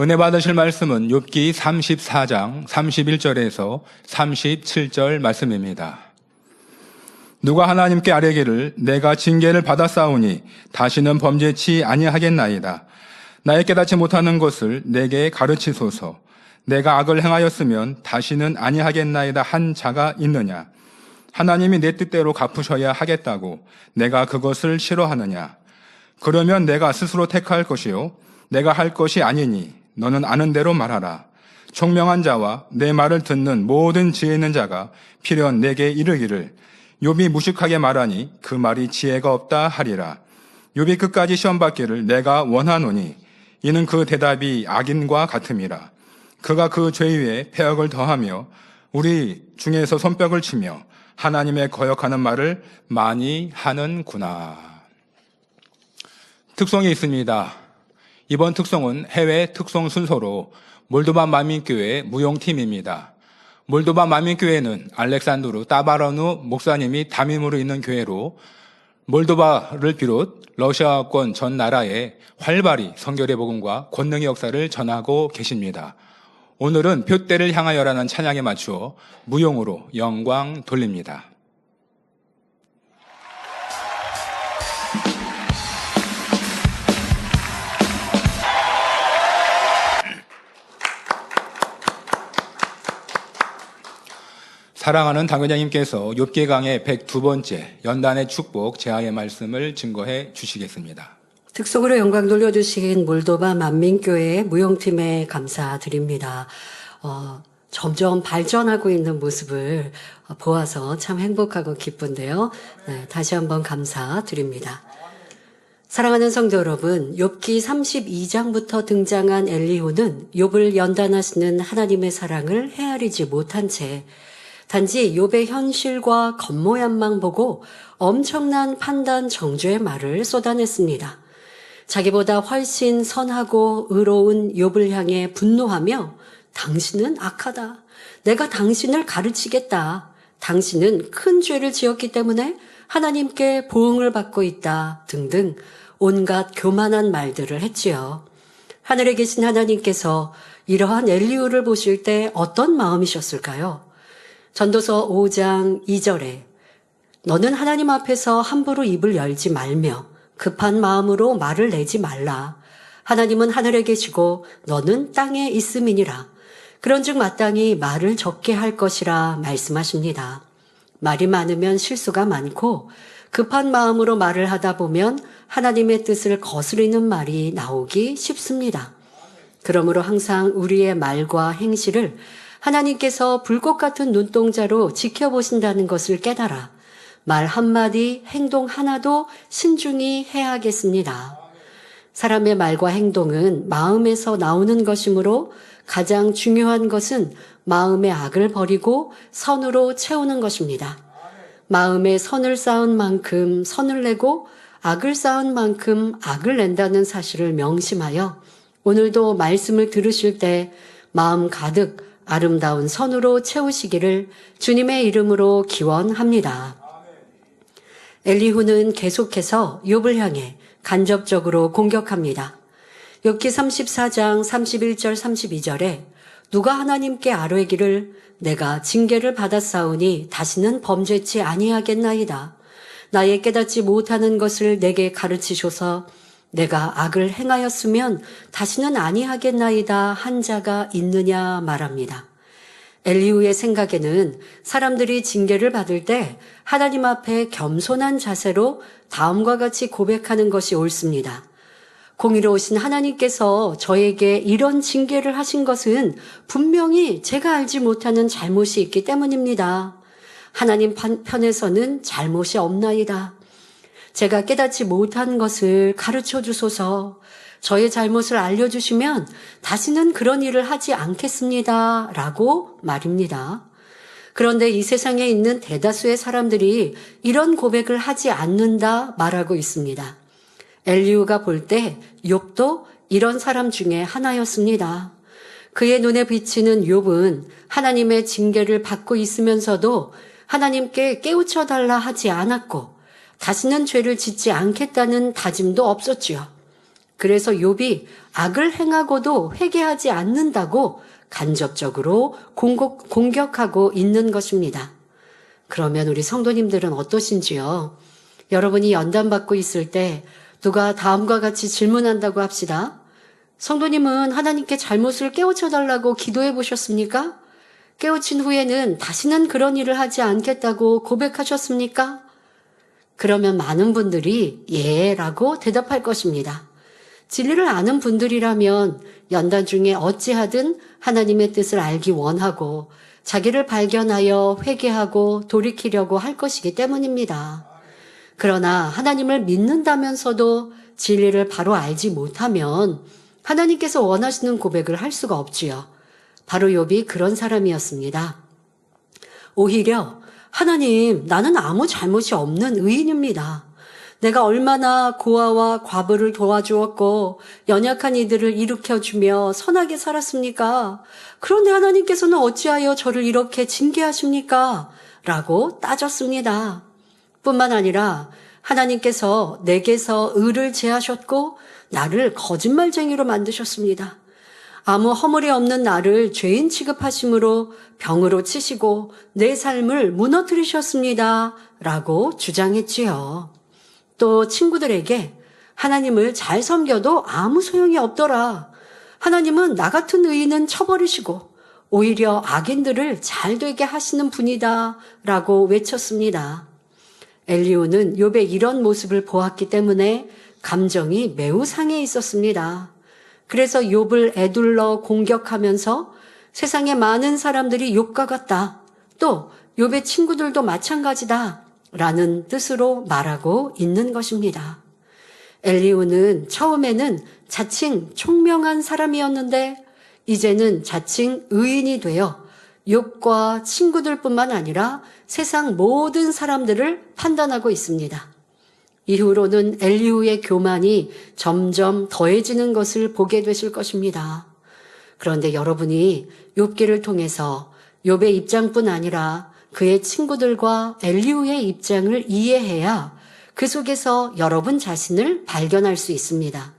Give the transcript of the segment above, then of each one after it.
은혜 받으실 말씀은 욥기 34장 31절에서 37절 말씀입니다. 누가 하나님께 아뢰기를 내가 징계를 받았사오니 다시는 범죄치 아니하겠나이다. 나의 깨닫지 못하는 것을 내게 가르치소서. 내가 악을 행하였으면 다시는 아니하겠나이다 한 자가 있느냐. 하나님이 내 뜻대로 갚으셔야 하겠다고 내가 그것을 싫어하느냐. 그러면 내가 스스로 택할 것이요 내가 할 것이 아니니 너는 아는 대로 말하라. 총명한 자와 내 말을 듣는 모든 지혜 있는 자가 필연 내게 이르기를 욥이 무식하게 말하니 그 말이 지혜가 없다 하리라. 욥이 끝까지 시험받기를 내가 원하노니 이는 그 대답이 악인과 같음이라. 그가 그 죄 위에 패역을 더하며 우리 중에서 손뼉을 치며 하나님의 거역하는 말을 많이 하는구나. 특송이 있습니다. 이번 특송은 해외 특송 순서로 몰도바 만민교회 무용팀입니다. 몰도바 만민교회는 알렉산드루 따바라누 목사님이 담임으로 있는 교회로 몰도바를 비롯 러시아권 전 나라에 활발히 성결의 복음과 권능의 역사를 전하고 계십니다. 오늘은 표대를 향하여라는 찬양에 맞추어 무용으로 영광 돌립니다. 사랑하는 당회장님께서 욥기 강의 102번째 연단의 축복 제하의 말씀을 증거해 주시겠습니다. 특속으로 영광 돌려주신 몰도바 만민교회 무용팀에 감사드립니다. 점점 발전하고 있는 모습을 보아서 참 행복하고 기쁜데요. 네, 다시 한번 감사드립니다. 사랑하는 성도 여러분, 욥기 32장부터 등장한 엘리후는 욥을 연단하시는 하나님의 사랑을 헤아리지 못한 채 단지 욥의 현실과 겉모양만 보고 엄청난 판단 정죄의 말을 쏟아냈습니다. 자기보다 훨씬 선하고 의로운 욥을 향해 분노하며 당신은 악하다. 내가 당신을 가르치겠다. 당신은 큰 죄를 지었기 때문에 하나님께 보응을 받고 있다. 등등 온갖 교만한 말들을 했지요. 하늘에 계신 하나님께서 이러한 엘리후를 보실 때 어떤 마음이셨을까요? 전도서 5장 2절에 너는 하나님 앞에서 함부로 입을 열지 말며 급한 마음으로 말을 내지 말라. 하나님은 하늘에 계시고 너는 땅에 있음이니라. 그런즉 마땅히 말을 적게 할 것이라 말씀하십니다. 말이 많으면 실수가 많고 급한 마음으로 말을 하다 보면 하나님의 뜻을 거스르는 말이 나오기 쉽습니다. 그러므로 항상 우리의 말과 행실을 하나님께서 불꽃 같은 눈동자로 지켜보신다는 것을 깨달아 말 한마디, 행동 하나도 신중히 해야겠습니다. 사람의 말과 행동은 마음에서 나오는 것이므로 가장 중요한 것은 마음의 악을 버리고 선으로 채우는 것입니다. 마음에 선을 쌓은 만큼 선을 내고 악을 쌓은 만큼 악을 낸다는 사실을 명심하여 오늘도 말씀을 들으실 때 마음 가득 아름다운 선으로 채우시기를 주님의 이름으로 기원합니다. 엘리후는 계속해서 욥을 향해 간접적으로 공격합니다. 욥기 34장 31절 32절에 누가 하나님께 아뢰기를 내가 징계를 받았사오니 다시는 범죄치 아니하겠나이다. 나의 깨닫지 못하는 것을 내게 가르치소서. 내가 악을 행하였으면 다시는 아니하겠나이다 한 자가 있느냐 말합니다. 엘리후의 생각에는 사람들이 징계를 받을 때 하나님 앞에 겸손한 자세로 다음과 같이 고백하는 것이 옳습니다. 공의로우신 하나님께서 저에게 이런 징계를 하신 것은 분명히 제가 알지 못하는 잘못이 있기 때문입니다. 하나님 편에서는 잘못이 없나이다. 제가 깨닫지 못한 것을 가르쳐 주소서. 저의 잘못을 알려주시면 다시는 그런 일을 하지 않겠습니다. 라고 말입니다. 그런데 이 세상에 있는 대다수의 사람들이 이런 고백을 하지 않는다 말하고 있습니다. 엘리후가 볼 때 욥도 이런 사람 중에 하나였습니다. 그의 눈에 비치는 욥은 하나님의 징계를 받고 있으면서도 하나님께 깨우쳐달라 하지 않았고 다시는 죄를 짓지 않겠다는 다짐도 없었지요. 그래서 욥이 악을 행하고도 회개하지 않는다고 간접적으로 공격하고 있는 것입니다. 그러면 우리 성도님들은 어떠신지요? 여러분이 연단받고 있을 때 누가 다음과 같이 질문한다고 합시다. 성도님은 하나님께 잘못을 깨우쳐달라고 기도해 보셨습니까? 깨우친 후에는 다시는 그런 일을 하지 않겠다고 고백하셨습니까? 그러면 많은 분들이 예 라고 대답할 것입니다. 진리를 아는 분들이라면 연단 중에 어찌하든 하나님의 뜻을 알기 원하고 자기를 발견하여 회개하고 돌이키려고 할 것이기 때문입니다. 그러나 하나님을 믿는다면서도 진리를 바로 알지 못하면 하나님께서 원하시는 고백을 할 수가 없지요. 바로 욥이 그런 사람이었습니다. 오히려 하나님, 나는 아무 잘못이 없는 의인입니다. 내가 얼마나 고아와 과부를 도와주었고 연약한 이들을 일으켜주며 선하게 살았습니까? 그런데 하나님께서는 어찌하여 저를 이렇게 징계하십니까? 라고 따졌습니다. 뿐만 아니라 하나님께서 내게서 의를 제하셨고 나를 거짓말쟁이로 만드셨습니다. 아무 허물이 없는 나를 죄인 취급하심으로 병으로 치시고 내 삶을 무너뜨리셨습니다. 라고 주장했지요. 또 친구들에게 하나님을 잘 섬겨도 아무 소용이 없더라. 하나님은 나 같은 의인은 쳐버리시고 오히려 악인들을 잘 되게 하시는 분이다. 라고 외쳤습니다. 엘리후는 욥의 이런 모습을 보았기 때문에 감정이 매우 상해 있었습니다. 그래서 욥을 에둘러 공격하면서 세상에 많은 사람들이 욥과 같다. 또 욥의 친구들도 마찬가지다. 라는 뜻으로 말하고 있는 것입니다. 엘리후는 처음에는 자칭 총명한 사람이었는데 이제는 자칭 의인이 되어 욥과 친구들뿐만 아니라 세상 모든 사람들을 판단하고 있습니다. 이후로는 엘리후의 교만이 점점 더해지는 것을 보게 되실 것입니다. 그런데 여러분이 욥기를 통해서 욥의 입장뿐 아니라 그의 친구들과 엘리후의 입장을 이해해야 그 속에서 여러분 자신을 발견할 수 있습니다.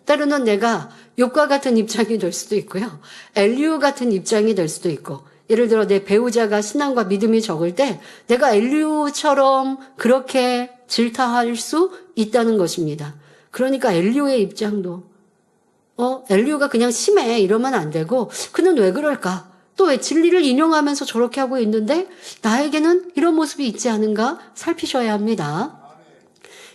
때로는 내가 욥과 같은 입장이 될 수도 있고요. 엘리후 같은 입장이 될 수도 있고, 예를 들어 내 배우자가 신앙과 믿음이 적을 때 내가 엘리후처럼 그렇게 질타할 수 있다는 것입니다. 그러니까 엘리후의 입장도 엘리후가 그냥 심해 이러면 안 되고 그는 왜 그럴까? 또 왜 진리를 인용하면서 저렇게 하고 있는데 나에게는 이런 모습이 있지 않은가 살피셔야 합니다.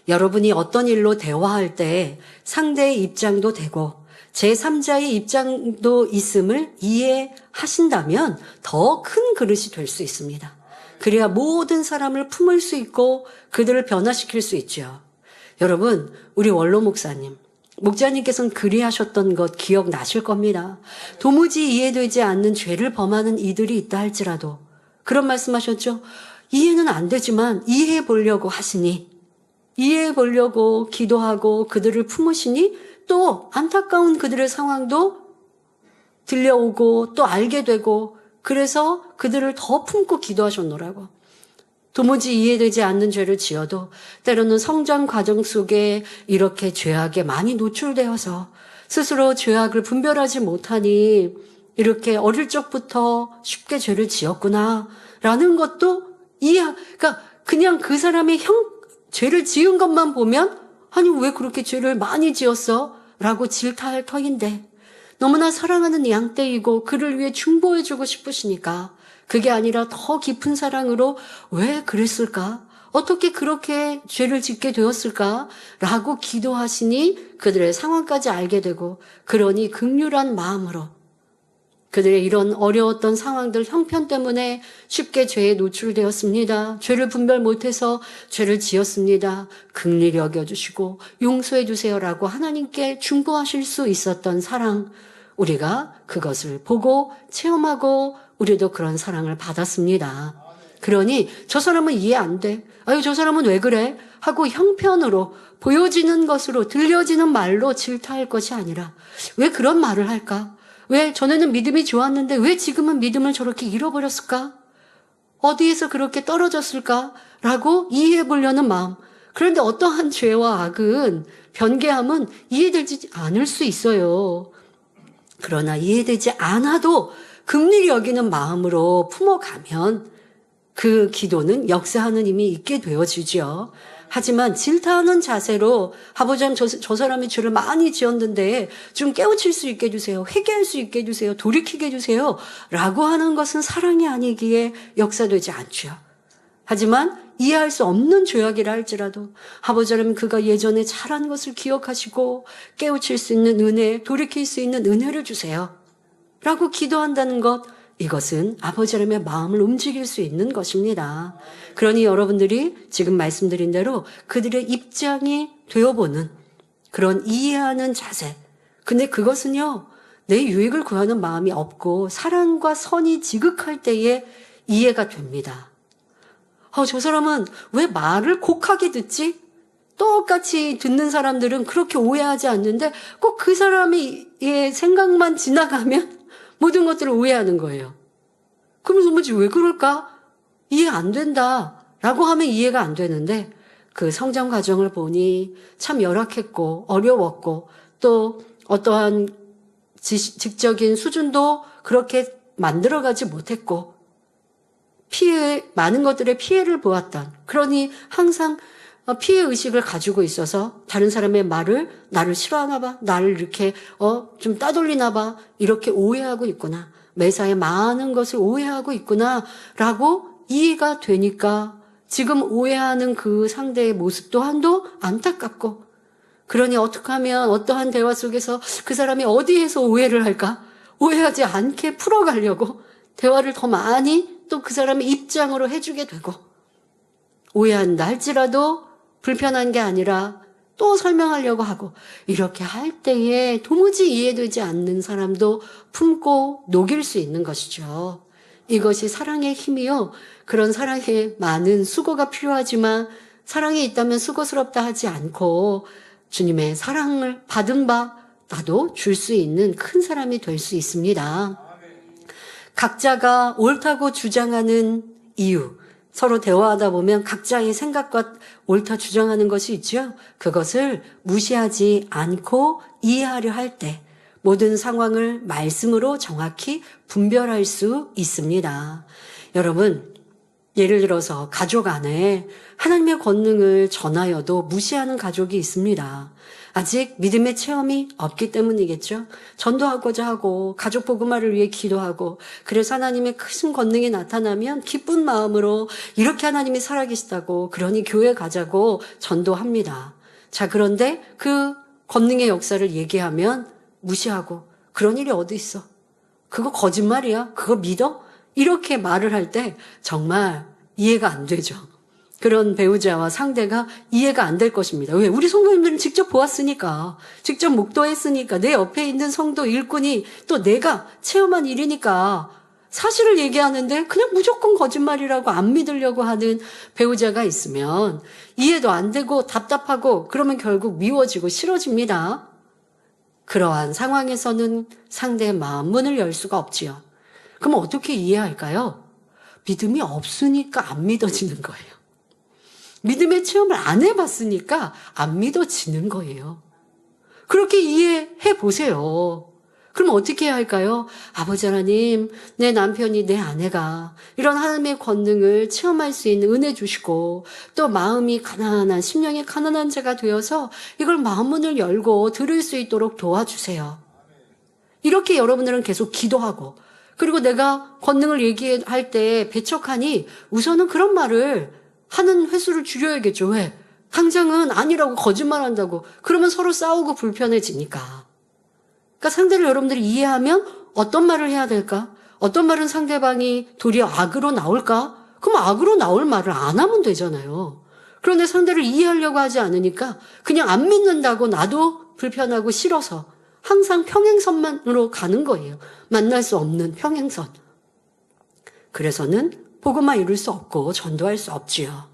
여러분이 어떤 일로 대화할 때 상대의 입장도 되고 제3자의 입장도 있음을 이해하신다면 더 큰 그릇이 될 수 있습니다. 그래야 모든 사람을 품을 수 있고 그들을 변화시킬 수 있죠. 여러분, 우리 원로 목자님께서는 그리하셨던 것 기억나실 겁니다. 도무지 이해되지 않는 죄를 범하는 이들이 있다 할지라도 그런 말씀하셨죠. 이해는 안 되지만 이해해 보려고 하시니, 이해해 보려고 기도하고 그들을 품으시니 또 안타까운 그들의 상황도 들려오고 또 알게 되고 그래서 그들을 더 품고 기도하셨노라고. 도무지 이해되지 않는 죄를 지어도 때로는 성장 과정 속에 이렇게 죄악에 많이 노출되어서 스스로 죄악을 분별하지 못하니 이렇게 어릴 적부터 쉽게 죄를 지었구나 라는 것도 그러니까 그냥 그 사람의 죄를 지은 것만 보면 아니 왜 그렇게 죄를 많이 지었어? 라고 질타할 터인데 너무나 사랑하는 양떼이고 그를 위해 중보해주고 싶으시니까 그게 아니라 더 깊은 사랑으로 왜 그랬을까? 어떻게 그렇게 죄를 짓게 되었을까? 라고 기도하시니 그들의 상황까지 알게 되고 그러니 긍휼한 마음으로 그들의 이런 어려웠던 상황들 형편 때문에 쉽게 죄에 노출되었습니다. 죄를 분별 못해서 죄를 지었습니다. 긍휼히 여겨주시고 용서해 주세요라고 하나님께 중보하실 수 있었던 사랑, 우리가 그것을 보고 체험하고 우리도 그런 사랑을 받았습니다. 그러니 저 사람은 이해 안 돼. 아유 저 사람은 왜 그래? 하고 형편으로 보여지는 것으로 들려지는 말로 질타할 것이 아니라 왜 그런 말을 할까? 왜 전에는 믿음이 좋았는데 왜 지금은 믿음을 저렇게 잃어버렸을까? 어디에서 그렇게 떨어졌을까? 라고 이해해 보려는 마음. 그런데 어떠한 죄와 악은, 변개함은 이해되지 않을 수 있어요. 그러나 이해되지 않아도 긍휼히 여기는 마음으로 품어가면 그 기도는 역사하는 힘이 있게 되어지죠. 하지만 질타하는 자세로 아버지 저 사람이 죄를 많이 지었는데 좀 깨우칠 수 있게 해주세요. 회개할 수 있게 해주세요. 돌이키게 해주세요. 라고 하는 것은 사랑이 아니기에 역사되지 않죠. 하지만 이해할 수 없는 죄악이라 할지라도 아버지 하나님 그가 예전에 잘한 것을 기억하시고 깨우칠 수 있는 은혜, 돌이킬 수 있는 은혜를 주세요. 라고 기도한다는 것, 이것은 아버지 하나님의 마음을 움직일 수 있는 것입니다. 그러니 여러분들이 지금 말씀드린 대로 그들의 입장이 되어보는 그런 이해하는 자세. 근데 그것은요, 내 유익을 구하는 마음이 없고 사랑과 선이 지극할 때에 이해가 됩니다. 저 사람은 왜 말을 곡하게 듣지? 똑같이 듣는 사람들은 그렇게 오해하지 않는데 꼭 그 사람의 생각만 지나가면 모든 것들을 오해하는 거예요. 그러면서 뭐지 왜 그럴까? 이해 안 된다 라고 하면 이해가 안 되는데 그 성장 과정을 보니 참 열악했고 어려웠고 또 어떠한 지적인 수준도 그렇게 만들어가지 못했고 많은 것들의 피해를 보았던, 그러니 항상 피해 의식을 가지고 있어서 다른 사람의 말을 나를 싫어하나 봐, 나를 이렇게 좀 따돌리나 봐, 이렇게 오해하고 있구나, 매사에 많은 것을 오해하고 있구나 라고 이해가 되니까 지금 오해하는 그 상대의 모습 또한도 안타깝고, 그러니 어떻게 하면 어떠한 대화 속에서 그 사람이 어디에서 오해를 할까? 오해하지 않게 풀어가려고 대화를 더 많이 또 그 사람의 입장으로 해주게 되고, 오해한다 할지라도 불편한 게 아니라 또 설명하려고 하고, 이렇게 할 때에 도무지 이해되지 않는 사람도 품고 녹일 수 있는 것이죠. 이것이 사랑의 힘이요. 그런 사랑에 많은 수고가 필요하지만 사랑이 있다면 수고스럽다 하지 않고 주님의 사랑을 받은 바 나도 줄 수 있는 큰 사람이 될 수 있습니다. 각자가 옳다고 주장하는 이유, 서로 대화하다 보면 각자의 생각과 옳다 주장하는 것이 있죠. 그것을 무시하지 않고 이해하려 할 때 모든 상황을 말씀으로 정확히 분별할 수 있습니다. 여러분, 예를 들어서 가족 안에 하나님의 권능을 전하여도 무시하는 가족이 있습니다. 아직 믿음의 체험이 없기 때문이겠죠. 전도하고자 하고 가족 복음화를 위해 기도하고, 그래서 하나님의 큰 권능이 나타나면 기쁜 마음으로 이렇게 하나님이 살아계시다고, 그러니 교회 가자고 전도합니다. 자, 그런데 그 권능의 역사를 얘기하면 무시하고, 그런 일이 어디 있어? 그거 거짓말이야? 그거 믿어? 이렇게 말을 할 때 정말 이해가 안 되죠. 그런 배우자와 상대가 이해가 안 될 것입니다. 왜? 우리 성도님들은 직접 보았으니까, 직접 목도했으니까, 내 옆에 있는 성도 일꾼이 또 내가 체험한 일이니까 사실을 얘기하는데 그냥 무조건 거짓말이라고 안 믿으려고 하는 배우자가 있으면 이해도 안 되고 답답하고, 그러면 결국 미워지고 싫어집니다. 그러한 상황에서는 상대의 마음 문을 열 수가 없지요. 그럼 어떻게 이해할까요? 믿음이 없으니까 안 믿어지는 거예요. 믿음의 체험을 안 해봤으니까 안 믿어지는 거예요. 그렇게 이해해 보세요. 그럼 어떻게 해야 할까요? 아버지 하나님, 내 남편이, 내 아내가 이런 하나님의 권능을 체험할 수 있는 은혜 주시고, 또 마음이 가난한, 심령이 가난한 자가 되어서 이걸 마음문을 열고 들을 수 있도록 도와주세요. 이렇게 여러분들은 계속 기도하고, 그리고 내가 권능을 얘기할 때 배척하니 우선은 그런 말을 하는 횟수를 줄여야겠죠. 왜? 당장은 아니라고 거짓말한다고. 그러면 서로 싸우고 불편해지니까. 그러니까 상대를 여러분들이 이해하면 어떤 말을 해야 될까? 어떤 말은 상대방이 도리어 악으로 나올까? 그럼 악으로 나올 말을 안 하면 되잖아요. 그런데 상대를 이해하려고 하지 않으니까 그냥 안 믿는다고 나도 불편하고 싫어서 항상 평행선만으로 가는 거예요. 만날 수 없는 평행선. 그래서는 복음만 이룰 수 없고 전도할 수 없지요.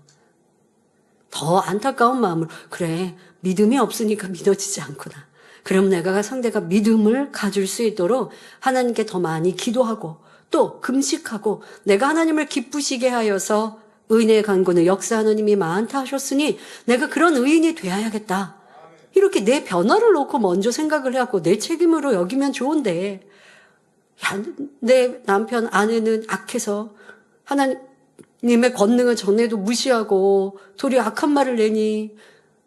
더 안타까운 마음으로, 그래, 믿음이 없으니까 믿어지지 않구나. 그럼 내가 상대가 믿음을 가질 수 있도록 하나님께 더 많이 기도하고 또 금식하고 내가 하나님을 기쁘시게 하여서 의인의 간구는 역사하는 힘이 많다 하셨으니 내가 그런 의인이 되어야겠다. 이렇게 내 변화를 놓고 먼저 생각을 해갖고 내 책임으로 여기면 좋은데, 야, 내 남편 아내는 악해서 하나님의 권능을 전에도 무시하고 도리어 악한 말을 내니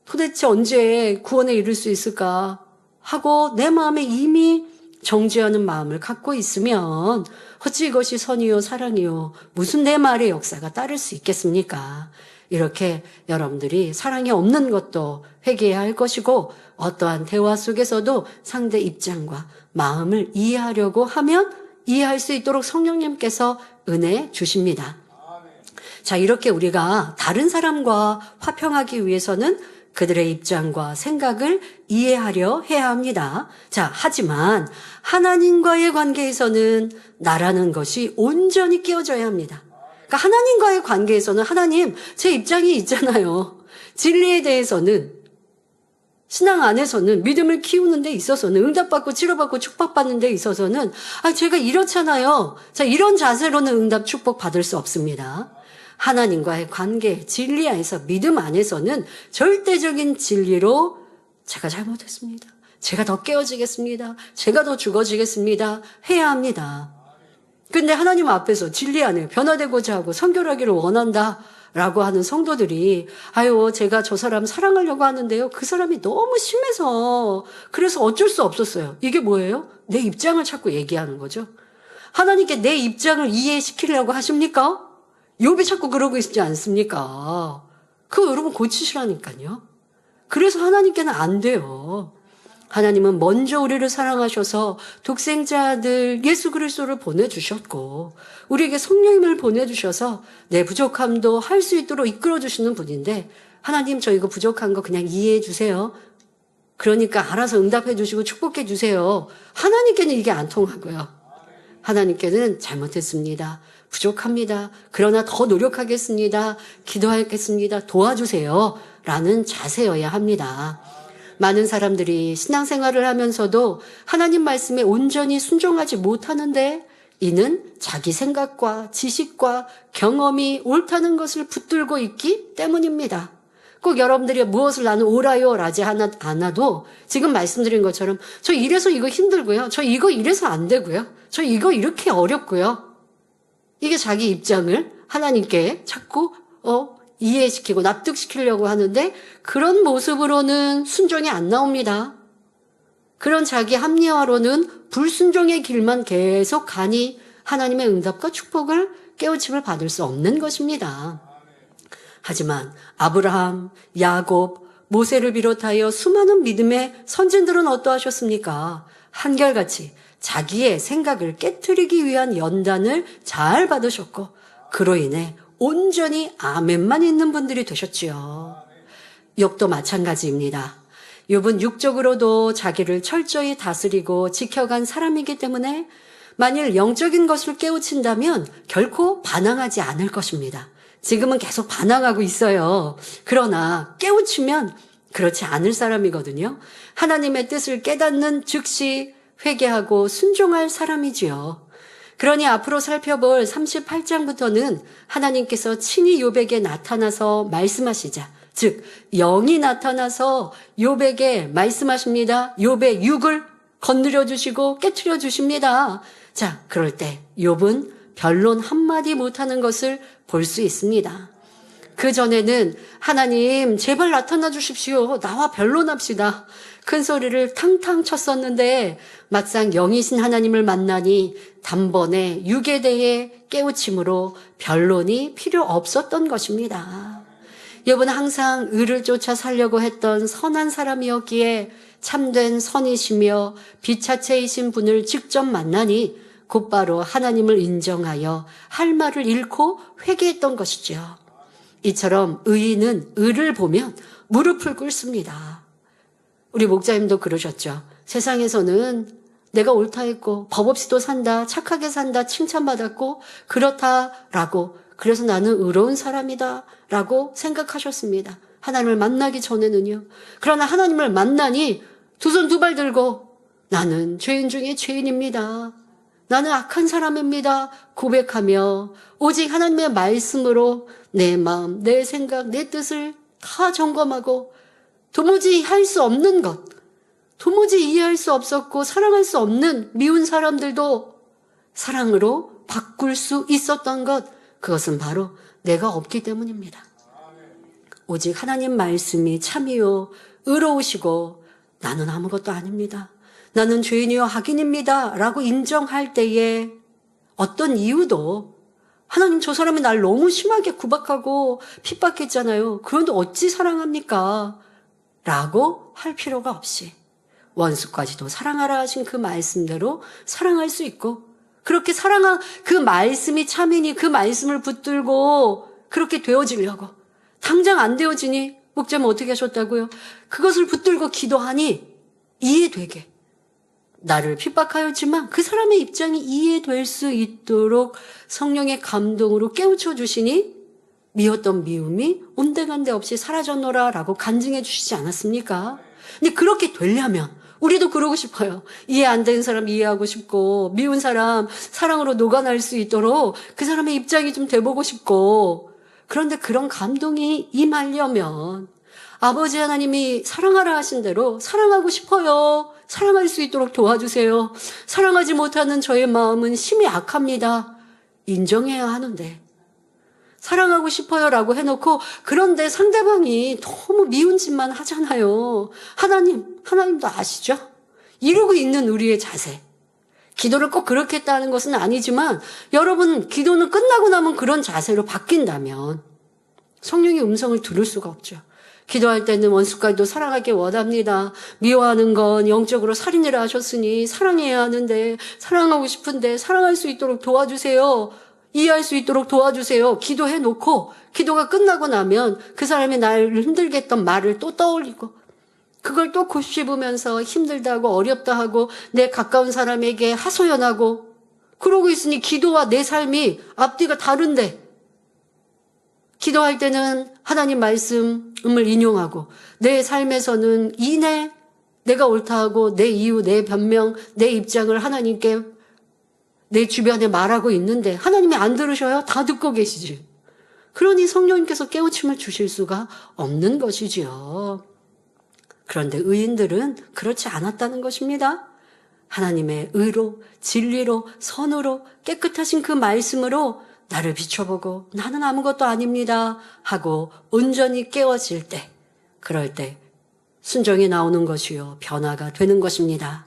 도대체 언제 구원에 이를 수 있을까 하고 내 마음에 이미 정죄하는 마음을 갖고 있으면 어찌 이것이 선이요 사랑이요 무슨 내 말의 역사가 따를 수 있겠습니까? 이렇게 여러분들이 사랑이 없는 것도 회개해야 할 것이고, 어떠한 대화 속에서도 상대 입장과 마음을 이해하려고 하면 이해할 수 있도록 성령님께서 은혜 주십니다. 자, 이렇게 우리가 다른 사람과 화평하기 위해서는 그들의 입장과 생각을 이해하려 해야 합니다. 자, 하지만 하나님과의 관계에서는 나라는 것이 온전히 깨어져야 합니다. 그러니까 하나님과의 관계에서는 하나님, 제 입장이 있잖아요. 진리에 대해서는, 신앙 안에서는, 믿음을 키우는 데 있어서는, 응답받고 치료받고 축복받는 데 있어서는 제가 이렇잖아요. 자, 이런 자세로는 응답 축복 받을 수 없습니다. 하나님과의 관계, 진리 안에서, 믿음 안에서는 절대적인 진리로 제가 잘못했습니다. 제가 더 깨어지겠습니다. 제가 더 죽어지겠습니다. 해야 합니다. 근데 하나님 앞에서 진리 안에 변화되고자 하고 선결하기를 원한다 라고 하는 성도들이 제가 저 사람 사랑하려고 하는데요. 그 사람이 너무 심해서 그래서 어쩔 수 없었어요. 이게 뭐예요? 내 입장을 자꾸 얘기하는 거죠. 하나님께 내 입장을 이해시키려고 하십니까? 욥이 자꾸 그러고 있지 않습니까? 그거 여러분 고치시라니까요. 그래서 하나님께는 안 돼요. 하나님은 먼저 우리를 사랑하셔서 독생자 아들 예수 그리스도를 보내주셨고 우리에게 성령님을 보내주셔서 내 부족함도 할 수 있도록 이끌어주시는 분인데, 하나님 저 이거 부족한 거 그냥 이해해 주세요. 그러니까 알아서 응답해 주시고 축복해 주세요. 하나님께는 이게 안 통하고요. 하나님께는 잘못했습니다. 부족합니다. 그러나 더 노력하겠습니다. 기도하겠습니다. 도와주세요. 라는 자세여야 합니다. 많은 사람들이 신앙생활을 하면서도 하나님 말씀에 온전히 순종하지 못하는데, 이는 자기 생각과 지식과 경험이 옳다는 것을 붙들고 있기 때문입니다. 꼭 여러분들이 무엇을 나는 옳아요 라지 않아도 지금 말씀드린 것처럼 저 이래서 이거 힘들고요. 저 이거 이래서 안 되고요. 저 이거 이렇게 어렵고요. 이게 자기 입장을 하나님께 자꾸 이해시키고 납득시키려고 하는데, 그런 모습으로는 순종이 안 나옵니다. 그런 자기 합리화로는 불순종의 길만 계속 가니 하나님의 응답과 축복을 깨우침을 받을 수 없는 것입니다. 하지만 아브라함, 야곱, 모세를 비롯하여 수많은 믿음의 선진들은 어떠하셨습니까? 한결같이 자기의 생각을 깨트리기 위한 연단을 잘 받으셨고 그로 인해 온전히 아멘만 있는 분들이 되셨지요. 욥도 마찬가지입니다. 욥은 육적으로도 자기를 철저히 다스리고 지켜간 사람이기 때문에 만일 영적인 것을 깨우친다면 결코 반항하지 않을 것입니다. 지금은 계속 반항하고 있어요. 그러나 깨우치면 그렇지 않을 사람이거든요. 하나님의 뜻을 깨닫는 즉시 회개하고 순종할 사람이지요. 그러니 앞으로 살펴볼 38장부터는 하나님께서 친히 욥에게 나타나서 말씀하시자, 즉 영이 나타나서 욥에게 말씀하십니다. 욥의 육을 건드려 주시고 깨트려 주십니다. 자, 그럴 때 욥은 변론 한마디 못하는 것을 볼 수 있습니다. 그 전에는 하나님 제발 나타나 주십시오. 나와 변론합시다. 큰 소리를 탕탕 쳤었는데 막상 영이신 하나님을 만나니 단번에 육에 대해 깨우침으로 변론이 필요 없었던 것입니다. 욥은 항상 의를 쫓아 살려고 했던 선한 사람이었기에 참된 선이시며 비차체이신 분을 직접 만나니 곧바로 하나님을 인정하여 할 말을 잃고 회개했던 것이죠. 이처럼 의인은 의를 보면 무릎을 꿇습니다. 우리 목사님도 그러셨죠. 세상에서는 내가 옳다 했고 법 없이도 산다, 착하게 산다, 칭찬받았고 그렇다라고, 그래서 나는 의로운 사람이다 라고 생각하셨습니다. 하나님을 만나기 전에는요. 그러나 하나님을 만나니 두 손 두 발 들고 나는 죄인 중에 죄인입니다. 나는 악한 사람입니다. 고백하며 오직 하나님의 말씀으로 내 마음, 내 생각, 내 뜻을 다 점검하고 도무지 할 수 없는 것, 도무지 이해할 수 없었고 사랑할 수 없는 미운 사람들도 사랑으로 바꿀 수 있었던 것, 그것은 바로 내가 없기 때문입니다. 오직 하나님 말씀이 참이요 의로우시고 나는 아무것도 아닙니다. 나는 죄인이요 악인입니다. 라고 인정할 때에 어떤 이유도 하나님 저 사람이 날 너무 심하게 구박하고 핍박했잖아요. 그런데 어찌 사랑합니까? 라고 할 필요가 없이 원수까지도 사랑하라 하신 그 말씀대로 사랑할 수 있고 그렇게 사랑한 그 말씀이 참이니 그 말씀을 붙들고 그렇게 되어지려고 당장 안 되어지니 목자님 어떻게 하셨다고요? 그것을 붙들고 기도하니 이해되게 나를 핍박하였지만 그 사람의 입장이 이해될 수 있도록 성령의 감동으로 깨우쳐 주시니 미웠던 미움이 온데간데 없이 사라졌노라 라고 간증해 주시지 않았습니까? 근데 그렇게 되려면 우리도 그러고 싶어요. 이해 안 되는 사람 이해하고 싶고 미운 사람 사랑으로 녹아날 수 있도록 그 사람의 입장이 좀 돼보고 싶고 그런데 그런 감동이 임하려면 아버지 하나님이 사랑하라 하신 대로 사랑하고 싶어요. 사랑할 수 있도록 도와주세요. 사랑하지 못하는 저의 마음은 심히 악합니다. 인정해야 하는데 사랑하고 싶어요 라고 해놓고 그런데 상대방이 너무 미운 짓만 하잖아요. 하나님도 아시죠? 이러고 있는 우리의 자세. 기도를 꼭 그렇게 했다는 것은 아니지만 여러분 기도는 끝나고 나면 그런 자세로 바뀐다면 성령의 음성을 들을 수가 없죠. 기도할 때는 원수까지도 사랑하기 원합니다. 미워하는 건 영적으로 살인을 하셨으니 사랑해야 하는데 사랑하고 싶은데 사랑할 수 있도록 도와주세요. 이해할 수 있도록 도와주세요. 기도해 놓고 기도가 끝나고 나면 그 사람이 나를 힘들게 했던 말을 또 떠올리고 그걸 또 곱씹으면서 힘들다고 어렵다 하고 내 가까운 사람에게 하소연하고 그러고 있으니 기도와 내 삶이 앞뒤가 다른데 기도할 때는 하나님 말씀을 인용하고 내 삶에서는 내가 옳다 하고 내 이유, 내 변명, 내 입장을 하나님께 내 주변에 말하고 있는데 하나님이 안 들으셔요? 다 듣고 계시지. 그러니 성령님께서 깨우침을 주실 수가 없는 것이지요. 그런데 의인들은 그렇지 않았다는 것입니다. 하나님의 의로, 진리로, 선으로, 깨끗하신 그 말씀으로 나를 비춰보고 나는 아무것도 아닙니다 하고 온전히 깨어질 때, 그럴 때 순종이 나오는 것이요 변화가 되는 것입니다.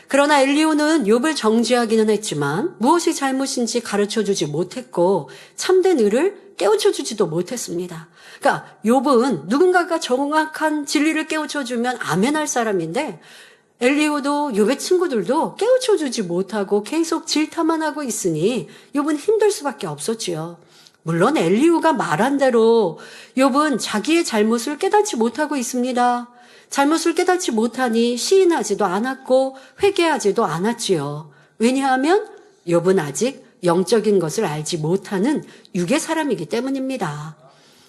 그러나 엘리후는 욥을 정죄하기는 했지만 무엇이 잘못인지 가르쳐주지 못했고 참된 의를 깨우쳐주지도 못했습니다. 그러니까 욥은 누군가가 정확한 진리를 깨우쳐주면 아멘할 사람인데 엘리후도 욥의 친구들도 깨우쳐주지 못하고 계속 질타만 하고 있으니 욥은 힘들 수밖에 없었지요. 물론 엘리후가 말한 대로 욥은 자기의 잘못을 깨닫지 못하고 있습니다. 잘못을 깨닫지 못하니 시인하지도 않았고 회개하지도 않았지요. 왜냐하면 욥은 아직 영적인 것을 알지 못하는 육의 사람이기 때문입니다.